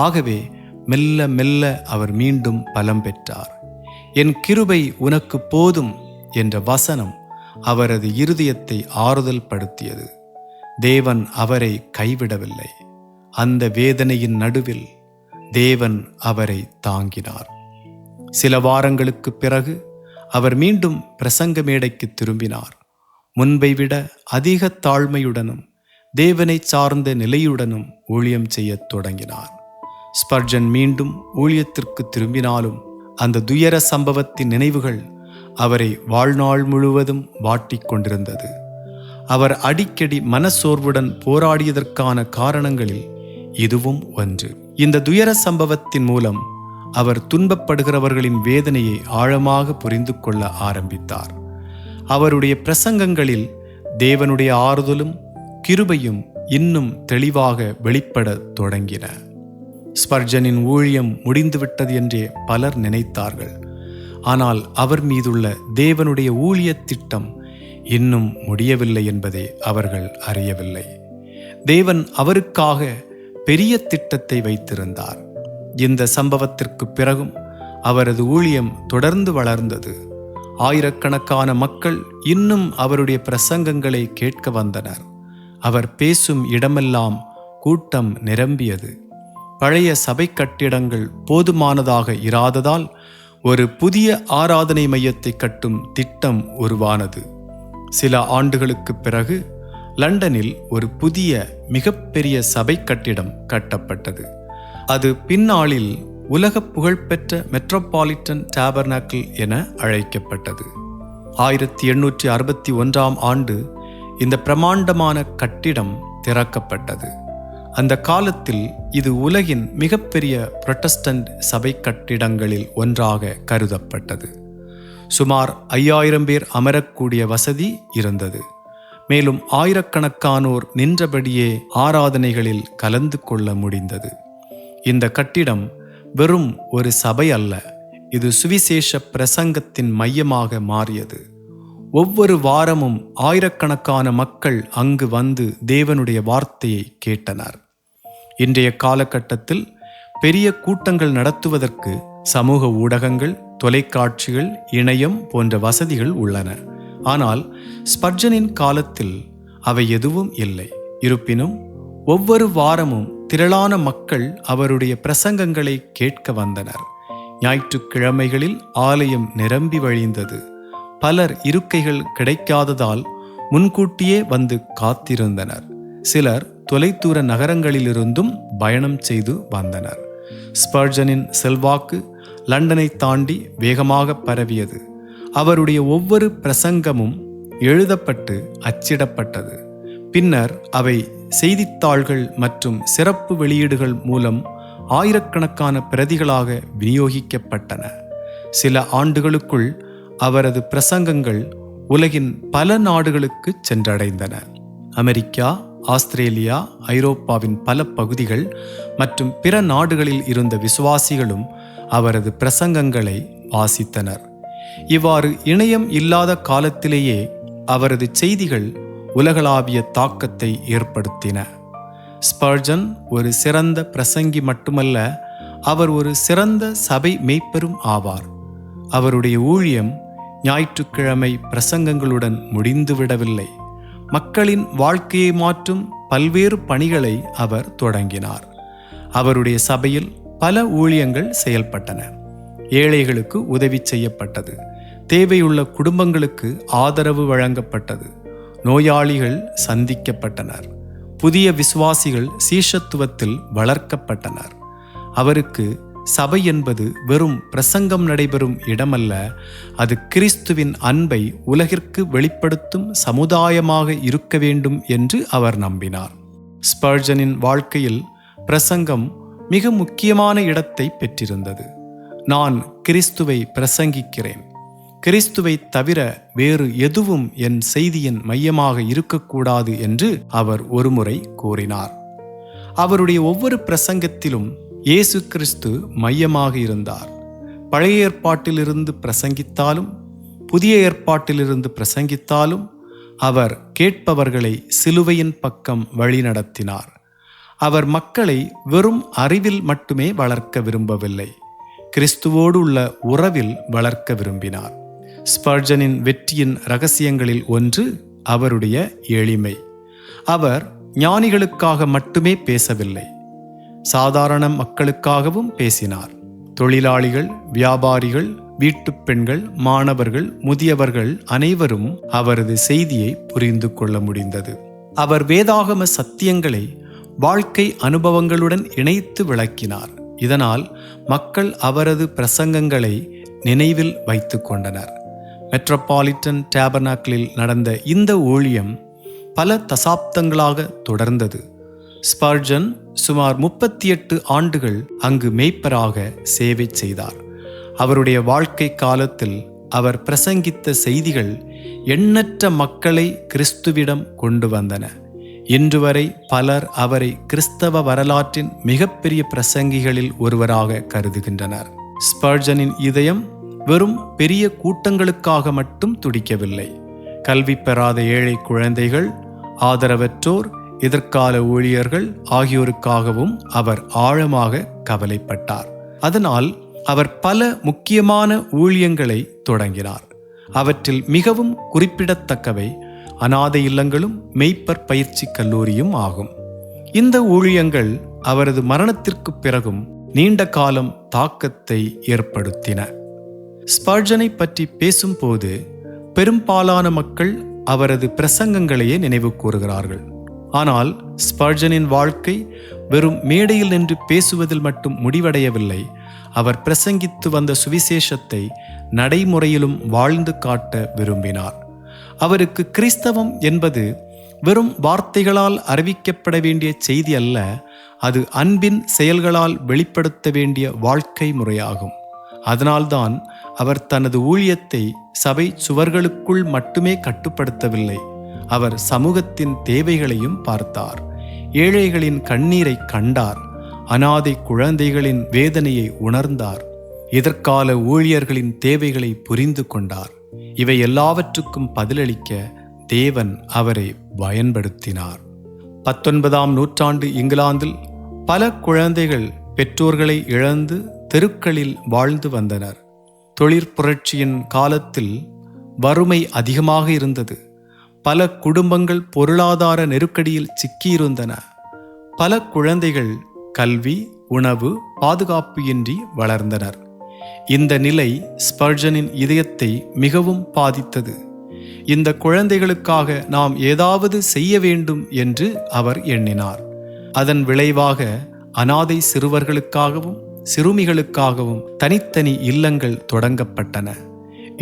ஆகவே மெல்ல மெல்ல அவர் மீண்டும் பலம் பெற்றார். என் கிருபை உனக்கு போதும் என்ற வசனம் அவரது இருதயத்தை ஆறுதல் படுத்தியது. தேவன் அவரை கைவிடவில்லை. அந்த வேதனையின் நடுவில் தேவன் அவரை தாங்கினார். சில வாரங்களுக்கு பிறகு அவர் மீண்டும் பிரசங்க மேடைக்கு திரும்பினார். முன்பை விட அதிக தாழ்மையுடனும் தேவனை சார்ந்த நிலையுடனும் ஊழியம் செய்யத் தொடங்கினார். ஸ்பர்ஜன் மீண்டும் ஊழியத்திற்கு திரும்பினாலும் அந்த துயர சம்பவத்தின் நினைவுகள் அவரை வாழ்நாள் முழுவதும் வாட்டிக் கொண்டிருந்தது. அவர் அடிக்கடி மனசோர்வுடன் போராடியதற்கான காரணங்களில் இதுவும் ஒன்று. இந்த துயர சம்பவத்தின் மூலம் அவர் துன்பப்படுகிறவர்களின் வேதனையை ஆழமாக புரிந்து கொள்ள ஆரம்பித்தார். அவருடைய பிரசங்கங்களில் தேவனுடைய ஆறுதலும் கிருபையும் இன்னும் தெளிவாக வெளிப்படத் தொடங்கின. ஸ்பர்ஜனின் ஊழியம் முடிந்துவிட்டது என்றே பலர் நினைத்தார்கள். ஆனால் அவர் மீதுள்ள தேவனுடைய ஊழிய திட்டம் இன்னும் முடியவில்லை என்பதை அவர்கள் அறியவில்லை. தேவன் அவருக்காக பெரிய திட்டத்தை வைத்திருந்தார். இந்த சம்பவத்திற்கு பிறகும் அவரது ஊழியம் தொடர்ந்து வளர்ந்தது. ஆயிரக்கணக்கான மக்கள் இன்னும் அவருடைய பிரசங்கங்களை கேட்க வந்தனர். அவர் பேசும் இடமெல்லாம் கூட்டம் நிரம்பியது. பழைய சபை கட்டிடங்கள் போதுமானதாக இராததால் ஒரு புதிய ஆராதனை மையத்தை கட்டும் திட்டம் உருவானது. சில ஆண்டுகளுக்கு பிறகு லண்டனில் ஒரு புதிய மிகப்பெரிய சபை கட்டிடம் கட்டப்பட்டது. அது பின்னாளில் உலக புகழ்பெற்ற மெட்ரோபாலிட்டன் டேபர்னாக்கிள் என அழைக்கப்பட்டது. 1861 ஆண்டு இந்த பிரமாண்டமான கட்டிடம் திறக்கப்பட்டது. அந்த காலத்தில் இது உலகின் மிகப்பெரிய புரொட்டஸ்டன்ட் சபை கட்டிடங்களில் ஒன்றாக கருதப்பட்டது. சுமார் 5000 பேர் அமரக்கூடிய வசதி இருந்தது. மேலும் ஆயிரக்கணக்கானோர் நின்றபடியே ஆராதனைகளில் கலந்து கொள்ள முடிந்தது. இந்த கட்டிடம் வெறும் ஒரு சபை அல்ல, இது சுவிசேஷ பிரசங்கத்தின் மையமாக மாறியது. ஒவ்வொரு வாரமும் ஆயிரக்கணக்கான மக்கள் அங்கு வந்து தேவனுடைய வார்த்தையை கேட்டனர். இன்றைய காலகட்டத்தில் பெரிய கூட்டங்கள் நடத்துவதற்கு சமூக ஊடகங்கள், தொலைக்காட்சிகள், இணையம் போன்ற வசதிகள் உள்ளன. ஆனால் ஸ்பர்ஜனின் காலத்தில் அவை எதுவும் இல்லை. இருப்பினும் ஒவ்வொரு வாரமும் திரளான மக்கள் அவருடைய பிரசங்கங்களை கேட்க வந்தனர். ஞாயிற்றுக்கிழமைகளில் ஆலயம் நிரம்பி வழிந்தது. பலர் இருக்கைகள் கிடைக்காததால் முன்கூட்டியே வந்து காத்திருந்தனர். சிலர் தொலைதூர நகரங்களிலிருந்தும் பயணம் செய்து வந்தனர். ஸ்பர்ஜனின் செல்வாக்கு லண்டனை தாண்டி வேகமாக பரவியது. அவருடைய ஒவ்வொரு பிரசங்கமும் எழுதப்பட்டு அச்சிடப்பட்டது. பின்னர் அவை செய்தித்தாள்கள் மற்றும் சிறப்பு வெளியீடுகள் மூலம் ஆயிரக்கணக்கான பிரதிகளாக விநியோகிக்கப்பட்டன. சில ஆண்டுகளுக்குள் அவரது பிரசங்கங்கள் உலகின் பல நாடுகளுக்கு சென்றடைந்தன. அமெரிக்கா, ஆஸ்திரேலியா, ஐரோப்பாவின் பல பகுதிகள் மற்றும் பிற நாடுகளில் இருந்த விசுவாசிகளும் அவரது பிரசங்கங்களை வாசித்தனர். இவ்வாறு இணையம் இல்லாத காலத்திலேயே அவரது செய்திகள் உலகளாவிய தாக்கத்தை ஏற்படுத்தின. ஸ்பர்ஜன் ஒரு சிறந்த பிரசங்கி மட்டுமல்ல, அவர் ஒரு சிறந்த சபை மேய்ப்பரும் ஆவார். அவருடைய ஊழியம் ஞாயிற்றுக்கிழமை பிரசங்கங்களுடன் முடிந்துவிடவில்லை. மக்களின் வாழ்க்கையை மாற்றும் பல்வேறு பணிகளை அவர் தொடங்கினார். அவருடைய சபையில் பல ஊழியங்கள் செயல்பட்டன. ஏழைகளுக்கு உதவி செய்யப்பட்டது. தேவையுள்ள குடும்பங்களுக்கு ஆதரவு வழங்கப்பட்டது. நோயாளிகள் சந்திக்கப்பட்டனர். புதிய விசுவாசிகள் சீஷத்துவத்தில் வளர்க்கப்பட்டனர். அவருக்கு சபை என்பது வெறும் பிரசங்கம் நடைபெறும் இடமல்ல, அது கிறிஸ்துவின் அன்பை உலகிற்கு வெளிப்படுத்தும் சமுதாயமாக இருக்க வேண்டும் என்று அவர் நம்பினார். ஸ்பர்ஜனின் வாழ்க்கையில் பிரசங்கம் மிக முக்கியமான இடத்தை பெற்றிருந்தது. நான் கிறிஸ்துவை பிரசங்கிக்கிறேன். கிறிஸ்துவை தவிர வேறு எதுவும் என் செய்தியின் மையமாக இருக்கக்கூடாது என்று அவர் ஒருமுறை கூறினார். அவருடைய ஒவ்வொரு பிரசங்கத்திலும் இயேசு கிறிஸ்து மையமாக இருந்தார். பழைய ஏற்பாட்டிலிருந்து பிரசங்கித்தாலும் புதிய ஏற்பாட்டிலிருந்து பிரசங்கித்தாலும் அவர் கேட்பவர்களை சிலுவையின் பக்கம் வழிநடத்தினார். அவர் மக்களை வெறும் அறிவில் மட்டுமே வளர்க்க விரும்பவில்லை, கிறிஸ்துவோடு உள்ள உறவில் வளர்க்க விரும்பினார். ஸ்பர்ஜனின் வெற்றியின் இரகசியங்களில் ஒன்று அவருடைய எளிமை. அவர் ஞானிகளுக்காக மட்டுமே பேசவில்லை, சாதாரண மக்களுக்காகவும் பேசினார். தொழிலாளிகள், வியாபாரிகள், வீட்டுப் பெண்கள், மாணவர்கள், முதியவர்கள் அனைவரும் அவரது செய்தியை புரிந்து கொள்ள முடிந்தது. அவர் வேதாகம சத்தியங்களை வாழ்க்கை அனுபவங்களுடன் இணைத்து விளக்கினார். இதனால் மக்கள் அவரது பிரசங்கங்களை நினைவில் வைத்து கொண்டனர். மெட்ரோபாலிட்டன் டேபர்னாக்கிளில் நடந்த இந்த ஊழியம் பல தசாப்தங்களாக தொடர்ந்தது. ஸ்பர்ஜன் சுமார் 38 ஆண்டுகள் அங்கு மேய்ப்பராக சேவை செய்தார். அவருடைய வாழ்க்கை காலத்தில் அவர் பிரசங்கித்த செய்திகள் எண்ணற்ற மக்களை கிறிஸ்துவிடம் கொண்டு வந்தன. இன்று வரை பலர் அவரை கிறிஸ்தவ வரலாற்றின் மிகப்பெரிய பிரசங்கிகளில் ஒருவராக கருதுகின்றனர். ஸ்பர்ஜனின் இதயம் வெறும் பெரிய கூட்டங்களுக்காக மட்டும் துடிக்கவில்லை. கல்வி பெறாத ஏழை குழந்தைகள், ஆதரவற்றோர், எதிர்கால ஊழியர்கள் ஆகியோருக்காகவும் அவர் ஆழமாக கவலைப்பட்டார். அதனால் அவர் பல முக்கியமான ஊழியங்களை தொடங்கினார். அவற்றில் மிகவும் குறிப்பிடத்தக்கவை அனாதை இல்லங்களும் மெய்ப்பர் பயிற்சி கல்லூரியும் ஆகும். இந்த ஊழியங்கள் அவரது மரணத்திற்கு பிறகும் நீண்ட காலம் தாக்கத்தை ஏற்படுத்தின. ஸ்பர்ஜனை பற்றி பேசும்போது பெரும்பாலான மக்கள் அவரது பிரசங்கங்களையே நினைவு கூறுகிறார்கள். ஆனால் ஸ்பர்ஜனின் வாழ்க்கை வெறும் மேடையில் நின்று பேசுவதில் மட்டும் முடிவடையவில்லை. அவர் பிரசங்கித்து வந்த சுவிசேஷத்தை நடைமுறையிலும் வாழ்ந்து காட்ட விரும்பினார். அவருக்கு கிறிஸ்தவம் என்பது வெறும் வார்த்தைகளால் அறிவிக்கப்பட வேண்டிய செய்தி அல்ல, அது அன்பின் செயல்களால் வெளிப்படுத்த வேண்டிய வாழ்க்கை முறையாகும். அதனால்தான் அவர் தனது ஊழியத்தை சபை சுவர்களுக்குள் மட்டுமே கட்டுப்படுத்தவில்லை. அவர் சமூகத்தின் தேவைகளையும் பார்த்தார். ஏழைகளின் கண்ணீரை கண்டார். அனாதை குழந்தைகளின் வேதனையை உணர்ந்தார். எதிர்கால ஊழியர்களின் தேவைகளை புரிந்து கொண்டார். இவை எல்லாவற்றுக்கும் பதிலளிக்க தேவன் அவரை பயன்படுத்தினார். 19ஆம் நூற்றாண்டு இங்கிலாந்தில் பல குழந்தைகள் பெற்றோர்களை இழந்து தெருக்களில் வாழ்ந்து வந்தனர். தொழிற்புரட்சியின் காலத்தில் வறுமை அதிகமாக இருந்தது. பல குடும்பங்கள் பொருளாதார நெருக்கடியில் சிக்கியிருந்தன. பல குழந்தைகள் கல்வி, உணவு, பாதுகாப்பு இன்றி வளர்ந்தனர். இந்த நிலை ஸ்பர்ஜனின் இதயத்தை மிகவும் பாதித்தது. இந்த குழந்தைகளுக்காக நாம் ஏதாவது செய்ய வேண்டும் என்று அவர் எண்ணினார். அதன் விளைவாக அனாதை சிறுவர்களுக்காகவும் சிறுமிகளுக்காகவும் தனித்தனி இல்லங்கள் தொடங்கப்பட்டன.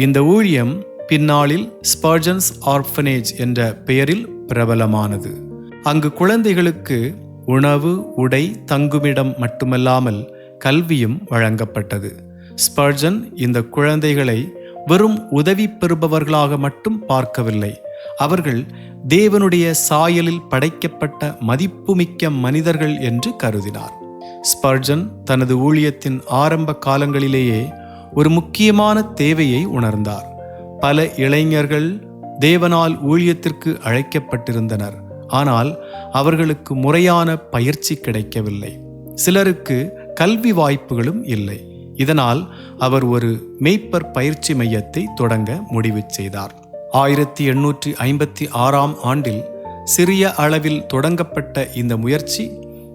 இந்த ஊழியம் பின்னாளில் ஸ்பர்ஜன்ஸ் ஆர்ஃபனேஜ் என்ற பெயரில் பிரபலமானது. அங்கு குழந்தைகளுக்கு உணவு, உடை, தங்குமிடம் மட்டுமல்லாமல் கல்வியும் வழங்கப்பட்டது. ஸ்பர்ஜன் இந்த குழந்தைகளை வெறும் உதவி பெறுபவர்களாக மட்டும் பார்க்கவில்லை. அவர்கள் தேவனுடைய சாயலில் படைக்கப்பட்ட மதிப்புமிக்க மனிதர்கள் என்று கருதினார். ஸ்பர்ஜன் தனது ஊழியத்தின் ஆரம்ப காலங்களிலேயே ஒரு முக்கியமான தேவையை உணர்ந்தார். பல இளைஞர்கள் தேவனால் ஊழியத்திற்கு அழைக்கப்பட்டிருந்தனர். ஆனால் அவர்களுக்கு முறையான பயிற்சி கிடைக்கவில்லை. சிலருக்கு கல்வி வாய்ப்புகளும் இல்லை. இதனால் அவர் ஒரு மெய்ப்பர் பயிற்சி மையத்தை தொடங்க முடிவு செய்தார். 1856ஆம் ஆண்டில் சிறிய அளவில் தொடங்கப்பட்ட இந்த முயற்சி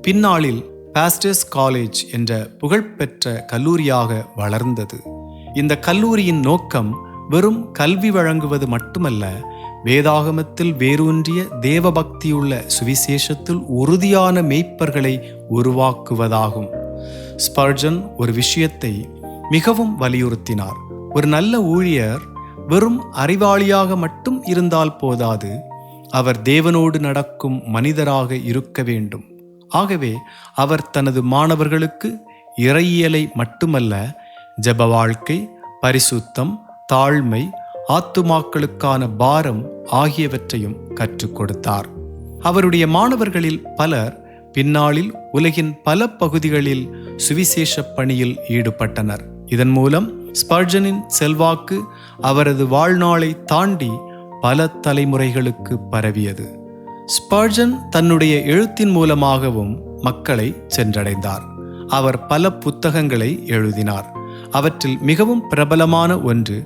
பின்னாளில் பாஸ்டர்ஸ் காலேஜ் என்ற புகழ்பெற்ற கல்லூரியாக வளர்ந்தது. இந்த கல்லூரியின் நோக்கம் வெறும் கல்வி வழங்குவது மட்டுமல்ல, வேதாகமத்தில் வேரூன்றிய தேவபக்தியுள்ள சுவிசேஷத்தில் உறுதியான மெய்ப்பர்களை உருவாக்குவதாகும். ஸ்பர்ஜன் ஒரு விஷயத்தை மிகவும் வலியுறுத்தினார். ஒரு நல்ல ஊழியர் வெறும் அறிவாளியாக மட்டும் இருந்தால் போதாது, அவர் தேவனோடு நடக்கும் மனிதராக இருக்க வேண்டும். ஆகவே அவர் தனது மாணவர்களுக்கு இறையியலை மட்டுமல்ல, ஜெப வாழ்க்கை, பரிசுத்தம், தாழ்மை, ஆத்துமாக்களுக்கான பாரம் ஆகியவற்றையும் கற்றுக் கொடுத்தார். அவருடைய மாணவர்களில் பலர் பின்னாளில் உலகின் பல பகுதிகளில் சுவிசேஷ பணியில் ஈடுபட்டனர். இதன் மூலம் ஸ்பர்ஜனின் செல்வாக்கு அவரது வாழ்நாளை தாண்டி பல தலைமுறைகளுக்கு பரவியது. ஸ்பர்ஜன் தன்னுடைய எழுத்தின் மூலமாகவும் மக்களை சென்றடைந்தார். அவர் பல புத்தகங்களை எழுதினார். அவற்றில் மிகவும் பிரபலமான ஒன்று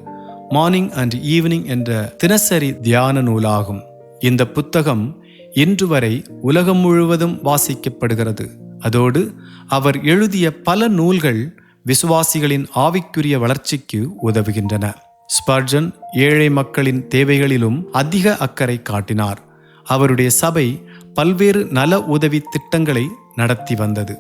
மார்னிங் அண்ட் ஈவினிங் என்ற தினசரி தியான நூலாகும். இந்த புத்தகம் இன்று வரை உலகம் முழுவதும் வாசிக்கப்படுகிறது. அதோடு அவர் எழுதிய பல நூல்கள் விசுவாசிகளின் ஆவிக்குரிய வளர்ச்சிக்கு உதவுகின்றன. ஸ்பர்ஜன் ஏழை மக்களின் தேவைகளிலும் அதிக அக்கறை காட்டினார். அவருடைய சபை பல்வேறு நல உதவி திட்டங்களை நடத்தி வந்தது.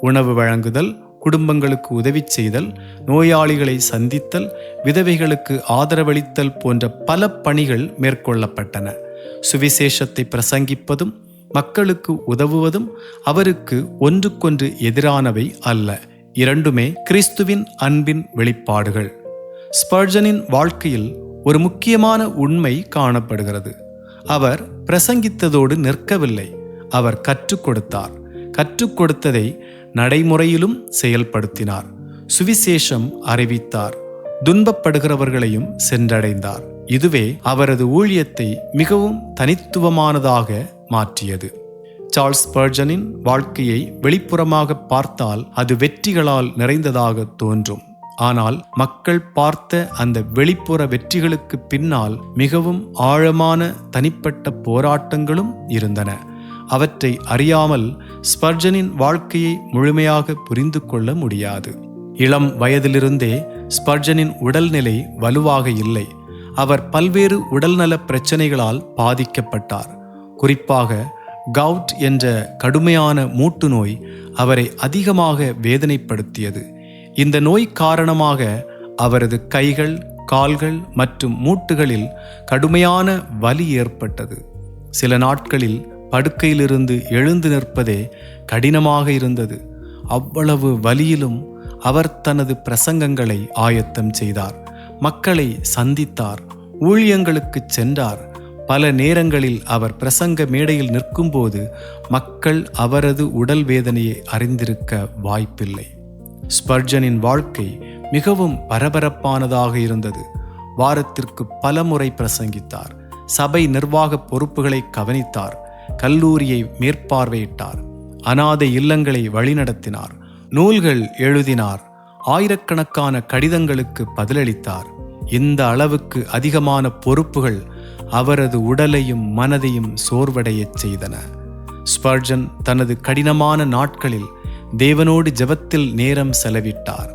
உணவு வழங்குதல், குடும்பங்களுக்கு உதவி செய்தல், நோயாளிகளை சந்தித்தல், விதவைகளுக்கு ஆதரவளித்தல் போன்ற பல பணிகள் மேற்கொள்ளப்பட்டன. சுவிசேஷத்தை பிரசங்கிப்பதும் மக்களுக்கு உதவுவதும் அவருக்கு ஒன்றுக்கொன்று எதிரானவை அல்ல. இரண்டுமே கிறிஸ்துவின் அன்பின் வெளிப்பாடுகள். ஸ்பர்ஜனின் வாழ்க்கையில் ஒரு முக்கியமான உண்மை காணப்படுகிறது. அவர் பிரசங்கித்ததோடு நிற்கவில்லை, அவர் கற்றுக் கொடுத்தார். கற்றுக் கொடுத்ததை நடைமுறையிலும் செயல்படுத்தினார். சுவிசேஷம் அறிவித்தார், துன்பப்படுகிறவர்களையும் சென்றடைந்தார். இதுவே அவரது ஊழியத்தை மிகவும் தனித்துவமானதாக மாற்றியது. சார்ல்ஸ் ஸ்பர்ஜனின் வாழ்க்கையை வெளிப்புறமாக பார்த்தால் அது வெற்றிகளால் நிறைந்ததாக தோன்றும். ஆனால் மக்கள் பார்த்த அந்த வெளிப்புற வெற்றிகளுக்கு பின்னால் மிகவும் ஆழமான தனிப்பட்ட போராட்டங்களும் இருந்தன. அவற்றை அறியாமல் ஸ்பர்ஜனின் வாழ்க்கையை முழுமையாக புரிந்து கொள்ள முடியாது. இளம் வயதிலிருந்தே ஸ்பர்ஜனின் உடல்நிலை வலுவாக இல்லை. அவர் பல்வேறு உடல்நல பிரச்சனைகளால் பாதிக்கப்பட்டார். குறிப்பாக கவுட் என்ற கடுமையான மூட்டு நோய் அவரை அதிகமாக வேதனைப்படுத்தியது. இந்த நோய் காரணமாக அவரது கைகள், கால்கள் மற்றும் மூட்டுகளில் கடுமையான வலி ஏற்பட்டது. சில நாட்களில் படுக்கையிலிருந்து எழுந்து நிற்பதே கடினமாக இருந்தது. அவ்வளவு வலியிலும் அவர் தனது பிரசங்கங்களை ஆயத்தம் செய்தார், மக்களை சந்தித்தார், ஊழியங்களுக்கு சென்றார். பல நேரங்களில் அவர் பிரசங்க மேடையில் நிற்கும்போது மக்கள் அவரது உடல் வேதனையை அறிந்திருக்க வாய்ப்பில்லை. ஸ்பர்ஜனின் வாழ்க்கை மிகவும் பரபரப்பானதாக இருந்தது. வாரத்திற்கு பல முறை பிரசங்கித்தார், சபை நிர்வாக பொறுப்புகளை கவனித்தார், கல்லூரியை மேற்பார்வையிட்டார், அனாதை இல்லங்களை வழிநடத்தினார், நூல்கள் எழுதினார், ஆயிரக்கணக்கான கடிதங்களுக்கு பதிலளித்தார். இந்த அளவுக்கு அதிகமான பொறுப்புகள் அவரது உடலையும் மனதையும் சோர்வடையச் செய்தன. ஸ்பர்ஜன் தனது கடினமான நாட்களில் தேவனோடு ஜெபத்தில் நேரம் செலவிட்டார்.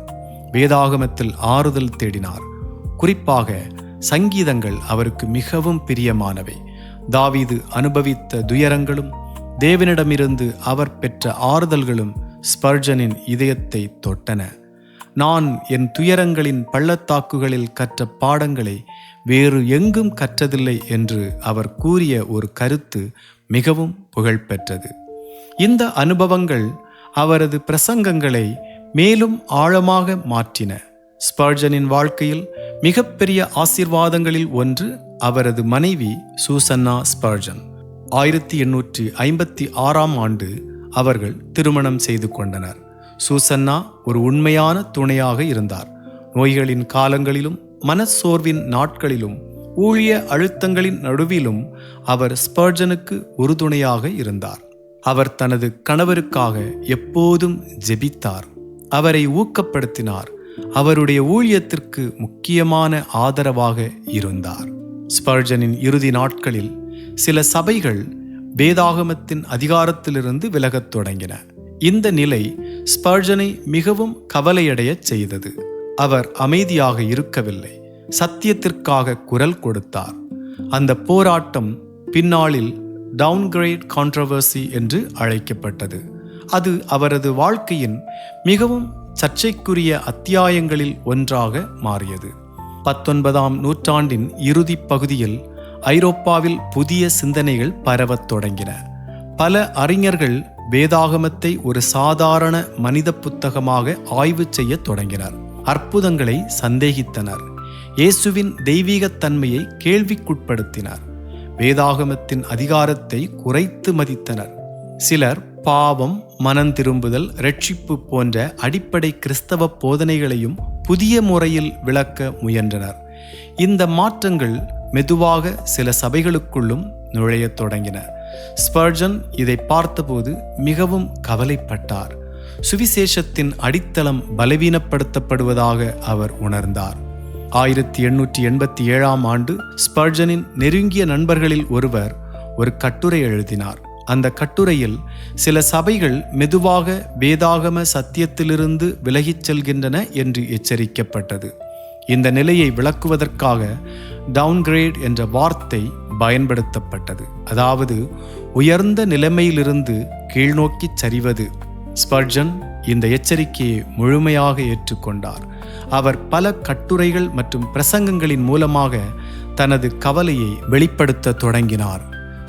வேதாகமத்தில் ஆறுதல் தேடினார். குறிப்பாக சங்கீதங்கள் அவருக்கு மிகவும் பிரியமானவை. தாவீது அனுபவித்த துயரங்களும் தேவனிடமிருந்து அவர் பெற்ற ஆறுதல்களும் ஸ்பர்ஜனின் இதயத்தை தொட்டன. நான் என் துயரங்களின் பள்ளத்தாக்குகளில் கற்ற பாடங்களை வேறு எங்கும் கற்றதில்லை என்று அவர் கூறிய ஒரு கருத்து மிகவும் புகழ்பெற்றது. இந்த அனுபவங்கள் அவரது பிரசங்கங்களை மேலும் ஆழமாக மாற்றின. ஸ்பர்ஜனின் வாழ்க்கையில் மிகப்பெரிய ஆசீர்வாதங்களில் ஒன்று அவரது மனைவி சூசன்னா ஸ்பர்ஜன். 1856ஆம் ஆண்டு அவர்கள் திருமணம் செய்து கொண்டனர். சூசன்னா ஒரு உண்மையான துணையாக இருந்தார். நோய்களின் காலங்களிலும் மனச்சோர்வின் நாட்களிலும் ஊழிய அழுத்தங்களின் நடுவிலும் அவர் ஸ்பர்ஜனுக்கு உறுதுணையாக இருந்தார். அவர் தனது கணவருக்காக எப்போதும் ஜெபித்தார், அவரை ஊக்கப்படுத்தினார், அவருடைய ஊழியத்திற்கு முக்கியமான ஆதரவாக இருந்தார். ஸ்பர்ஜனின் இறுதி நாட்களில் சில சபைகள் வேதாகமத்தின் அதிகாரத்திலிருந்து விலகத் தொடங்கின. இந்த நிலை ஸ்பர்ஜனை மிகவும் கவலையடையச் செய்தது. அவர் அமைதியாக இருக்கவில்லை, சத்தியத்திற்காக குரல் கொடுத்தார். அந்த போராட்டம் பின்னாளில் டவுன்கிரேட் கான்ட்ரோவர்சி என்று அழைக்கப்பட்டது. அது அவரது வாழ்க்கையின் மிகவும் சர்ச்சைக்குரிய அத்தியாயங்களில் ஒன்றாக மாறியது. 19ஆம் நூற்றாண்டின் இறுதி பகுதியில் ஐரோப்பாவில் புதிய சிந்தனைகள் பரவத் தொடங்கின. பல அறிஞர்கள் வேதாகமத்தை ஒரு சாதாரண மனித புத்தகமாக ஆய்வு செய்ய தொடங்கினர். அற்புதங்களை சந்தேகித்தனர், இயேசுவின் தெய்வீகத்தன்மையை கேள்விக்குட்படுத்தினர், வேதாகமத்தின் அதிகாரத்தை குறைத்து மதித்தனர். சிலர் பாவம், மனம் திரும்புதல், இரட்சிப்பு போன்ற அடிப்படை கிறிஸ்தவ போதனைகளையும் புதிய முறையில் விளக்க முயன்றனர். இந்த மாற்றங்கள் மெதுவாக சில சபைகளுக்குள்ளும் நுழையத் தொடங்கின. ஸ்பர்ஜன் இதை பார்த்தபோது மிகவும் கவலைப்பட்டார். சுவிசேஷத்தின் அடித்தளம் பலவீனப்படுத்தப்படுவதாக அவர் உணர்ந்தார். 1887ஆம் ஆண்டு ஸ்பர்ஜனின் நெருங்கிய நண்பர்களில் ஒருவர் ஒரு கட்டுரை எழுதினார். அந்த கட்டுரையில் சில சபைகள் மெதுவாக வேதாகம சத்தியத்திலிருந்து விலகிச் செல்கின்றன என்று எச்சரிக்கப்பட்டது. இந்த நிலையை விளக்குவதற்காக டவுன்கிரேட் என்ற வார்த்தை பயன்படுத்தப்பட்டது, அதாவது உயர்ந்த நிலைமையிலிருந்து கீழ்நோக்கி சரிவது. ஸ்பர்ஜன் இந்த எச்சரிக்கையை முழுமையாக ஏற்றுக்கொண்டார். அவர் பல கட்டுரைகள் மற்றும் பிரசங்கங்களின் மூலமாக தனது கவலையை வெளிப்படுத்த தொடங்கினார்.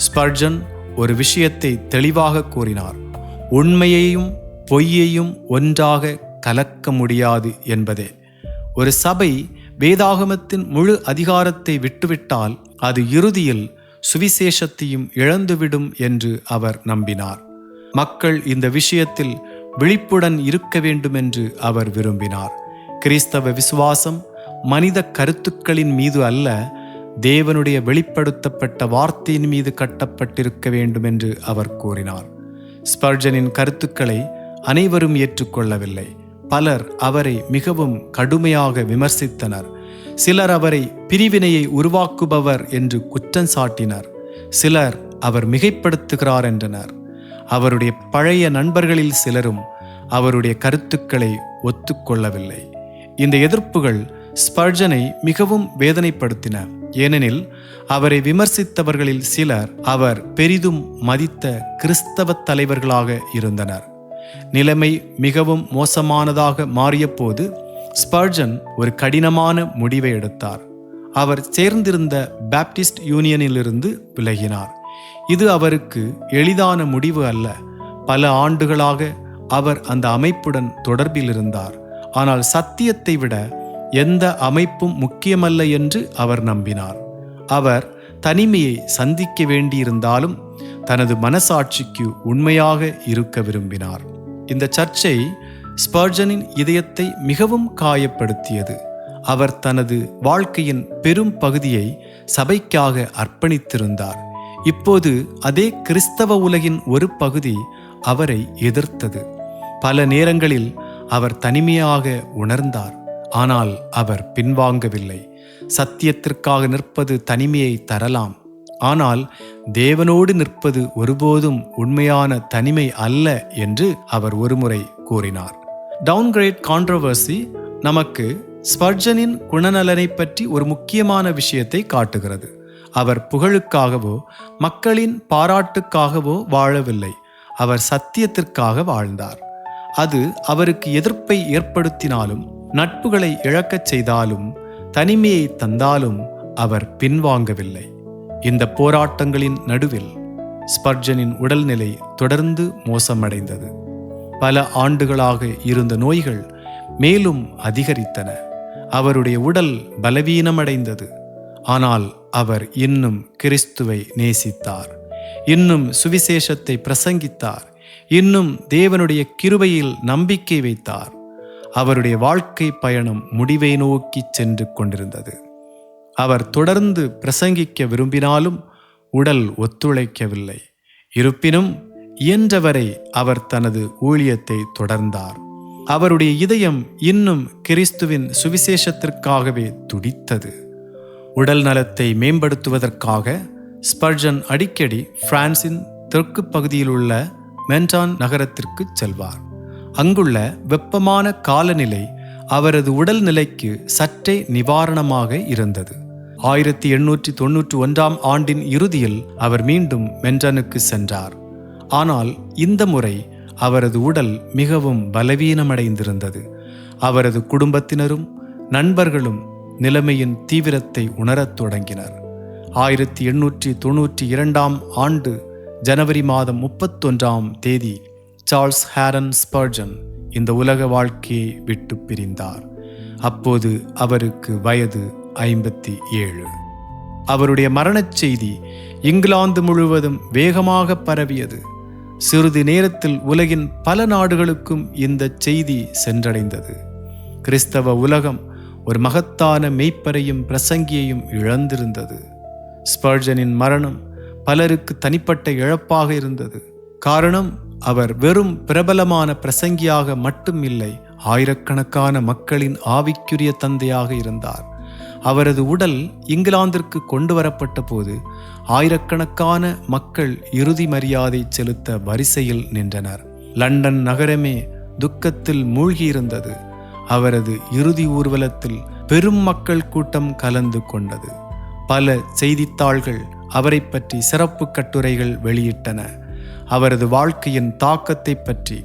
ஸ்பர்ஜன் ஒரு விஷயத்தை தெளிவாக கூறினார்: உண்மையையும் பொய்யையும் ஒன்றாக கலக்க முடியாது என்பதே. ஒரு சபை வேதாகமத்தின் முழு அதிகாரத்தை விட்டுவிட்டால் அது இறுதியில் சுவிசேஷத்தையும் இழந்துவிடும் என்று அவர் நம்பினார். மக்கள் இந்த விஷயத்தில் விழிப்புடன் இருக்க வேண்டும் என்று அவர் விரும்பினார். கிறிஸ்தவ விசுவாசம் மனித கருத்துக்களின் மீது அல்ல, தேவனுடைய வெளிப்படுத்தப்பட்ட வார்த்தையின் மீது கட்டப்பட்டிருக்க வேண்டும் என்று அவர் கூறினார். ஸ்பர்ஜனின் கருத்துக்களை அனைவரும் ஏற்றுக்கொள்ளவில்லை. பலர் அவரை மிகவும் கடுமையாக விமர்சித்தனர். சிலர் அவரை பிரிவினையை உருவாக்குபவர் என்று குற்றம் சாட்டினர். சிலர் அவர் மிகைப்படுத்துகிறார் என்றனர். அவருடைய பழைய நண்பர்களில் சிலரும் அவருடைய கருத்துக்களை ஒத்துக்கொள்ளவில்லை. இந்த எதிர்ப்புகள் ஸ்பர்ஜனை மிகவும் வேதனைப்படுத்தின. ஏனெனில் அவரை விமர்சித்தவர்களில் சிலர் அவர் பெரிதும் மதித்த கிறிஸ்தவ தலைவர்களாக இருந்தனர். நிலைமை மிகவும் மோசமானதாக மாறிய போது ஸ்பர்ஜன் ஒரு கடினமான முடிவை எடுத்தார். அவர் சேர்ந்திருந்த பாப்டிஸ்ட் யூனியனிலிருந்து விலகினார். இது அவருக்கு எளிதான முடிவு அல்ல. பல ஆண்டுகளாக அவர் அந்த அமைப்புடன் தொடர்பில் இருந்தார். ஆனால் சத்தியத்தை விட எந்த அமைப்பும் முக்கியமல்ல என்று அவர் நம்பினார். அவர் தனிமையை சந்திக்க வேண்டியிருந்தாலும் தனது மனசாட்சிக்கு உண்மையாக இருக்க விரும்பினார். இந்த சர்ச்சை ஸ்பர்ஜனின் இதயத்தை மிகவும் காயப்படுத்தியது. அவர் தனது வாழ்க்கையின் பெரும் பகுதியை சபைக்காக அர்ப்பணித்திருந்தார். இப்போது அதே கிறிஸ்தவ உலகின் ஒரு பகுதி அவரை எதிர்த்தது. பல நேரங்களில் அவர் தனிமையாக உணர்ந்தார். ஆனால் அவர் பின்வாங்கவில்லை. சத்தியத்திற்காக நிற்பது தனிமையை தரலாம், ஆனால் தேவனோடு நிற்பது ஒருபோதும் உண்மையான தனிமை அல்ல என்று அவர் ஒருமுறை கூறினார். டவுன்கிரேட் கான்ட்ரோவர்சி நமக்கு ஸ்பர்ஜனின் குணநலனை பற்றி ஒரு முக்கியமான விஷயத்தை காட்டுகிறது. அவர் புகழுக்காகவோ மக்களின் பாராட்டுக்காகவோ வாழவில்லை. அவர் சத்தியத்திற்காக வாழ்ந்தார். அது அவருக்கு எதிர்ப்பை ஏற்படுத்தினாலும், நட்புகளை இழக்கச் செய்தாலும், தனிமையை தந்தாலும் அவர் பின்வாங்கவில்லை. இந்த போராட்டங்களின் நடுவில் ஸ்பர்ஜனின் உடல்நிலை தொடர்ந்து மோசமடைந்தது. பல ஆண்டுகளாக இருந்த நோய்கள் மேலும் அதிகரித்தன. அவருடைய உடல் பலவீனமடைந்தது. ஆனால் அவர் இன்னும் கிறிஸ்துவை நேசித்தார். இன்னும் சுவிசேஷத்தை பிரசங்கித்தார். இன்னும் தேவனுடைய கிருபையில் நம்பிக்கை வைத்தார். அவருடைய வாழ்க்கை பயணம் முடிவை நோக்கி சென்று கொண்டிருந்தது. அவர் தொடர்ந்து பிரசங்கிக்க விரும்பினாலும் உடல் ஒத்துழைக்கவில்லை. இருப்பினும் இயன்றவரை அவர் தனது ஊழியத்தை தொடர்ந்தார். அவருடைய இதயம் இன்னும் கிறிஸ்துவின் சுவிசேஷத்திற்காகவே துடித்தது. உடல் நலத்தை மேம்படுத்துவதற்காக ஸ்பர்ஜன் அடிக்கடி பிரான்சின் தெற்கு பகுதியில் உள்ள மென்டான் நகரத்திற்கு செல்வார். அங்குள்ள வெப்பமான காலநிலை அவரது உடல் நிலைக்கு சற்றே நிவாரணமாக இருந்தது. 1891 ஆண்டின் இறுதியில் அவர் மீண்டும் மென்டானுக்கு சென்றார். ஆனால் இந்த முறை அவரது உடல் மிகவும் பலவீனமடைந்திருந்தது. அவரது குடும்பத்தினரும் நண்பர்களும் நிலைமையின் தீவிரத்தை உணரத் தொடங்கினர். 1892 ஆண்டு ஜனவரி மாதம் 31 சார்ல்ஸ் ஹேரன் ஸ்பர்ஜன் இந்த உலக வாழ்க்கையை விட்டு பிரிந்தார். அப்போது அவருக்கு வயது 57. அவருடைய மரணச் செய்தி இங்கிலாந்து முழுவதும் வேகமாக பரவியது. சிறிது நேரத்தில் உலகின் பல நாடுகளுக்கும் இந்த செய்தி சென்றடைந்தது. கிறிஸ்தவ உலகம் ஒரு மகத்தான மெய்ப்பரையும் பிரசங்கியையும் இழந்திருந்தது. ஸ்பர்ஜனின் மரணம் பலருக்கு தனிப்பட்ட இழப்பாக இருந்தது. காரணம், அவர் வெறும் பிரபலமான பிரசங்கியாக மட்டும் இல்லை, ஆயிரக்கணக்கான மக்களின் ஆவிக்குரிய தந்தையாக இருந்தார். அவரது உடல் இங்கிலாந்திற்கு கொண்டு வரப்பட்ட போது ஆயிரக்கணக்கான மக்கள் இறுதி மரியாதை செலுத்த வரிசையில் நின்றனர். லண்டன் நகரமே துக்கத்தில் மூழ்கியிருந்தது. அவரது இறுதி ஊர்வலத்தில் பெரும் மக்கள் கூட்டம் கலந்து கொண்டது. பல செய்தித்தாள்கள் அவரை பற்றி சிறப்பு கட்டுரைகள் வெளியிட்டன. அவரது வாழ்க்கையின் தாக்கத்தை பற்றி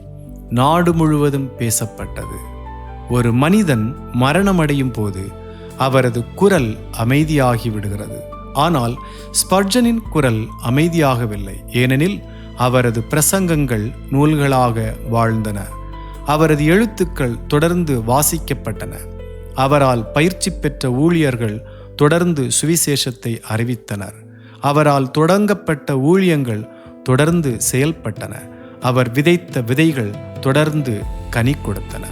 நாடு முழுவதும் பேசப்பட்டது. ஒரு மனிதன் மரணமடையும் போது அவரது குரல் அமைதியாகி விடுகிறது. ஆனால் ஸ்பர்ஜனின் குரல் அமைதியாகவில்லை. ஏனெனில் அவரது பிரசங்கங்கள் நூல்களாக வாழ்ந்தன. அவரது எழுத்துக்கள் தொடர்ந்து வாசிக்கப்பட்டன. அவரால் பயிற்சி பெற்ற ஊழியர்கள் தொடர்ந்து சுவிசேஷத்தை அறிவித்தனர். அவரால் தொடங்கப்பட்ட ஊழியங்கள் தொடர்ந்து செயல்பட்டன. அவர் விதைத்த விதைகள் தொடர்ந்து கனி கொடுத்தன.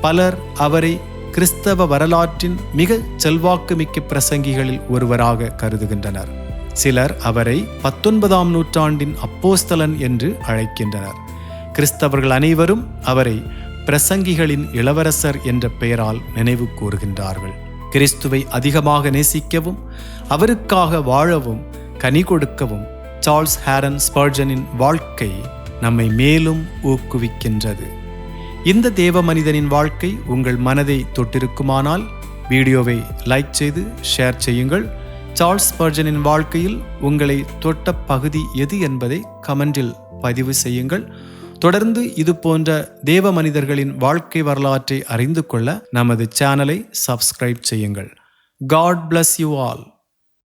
பலர் அவரை கிறிஸ்தவ வரலாற்றின் மிக செல்வாக்குமிக்க பிரசங்கிகளில் ஒருவராக கருதுகின்றனர். சிலர் அவரை 19ஆம் நூற்றாண்டின் அப்போஸ்தலன் என்று அழைக்கின்றனர். கிறிஸ்தவர்கள் அனைவரும் அவரை பிரசங்கிகளின் இளவரசர் என்ற பெயரால் நினைவு கூறுகின்றார்கள். கிறிஸ்துவை அதிகமாக நேசிக்கவும் அவருக்காக வாழவும் கனி கொடுக்கவும் சார்ல்ஸ் ஹேரன் ஸ்பர்ஜனின் வாழ்க்கை நம்மை மேலும் ஊக்குவிக்கின்றது. இந்த தேவ மனிதனின் வாழ்க்கை உங்கள் மனதை தொட்டிருக்குமானால் வீடியோவை லைக் செய்து ஷேர் செய்யுங்கள். சார்ல்ஸ் ஸ்பர்ஜனின் வாழ்க்கையில் உங்களை தொட்ட பகுதி எது என்பதை கமெண்டில் பதிவு செய்யுங்கள். தொடர்ந்து இது போன்ற தேவ மனிதர்களின் வாழ்க்கை வரலாற்றை அறிந்து கொள்ள நமது சேனலை சப்ஸ்கிரைப் செய்யுங்கள். God bless you all.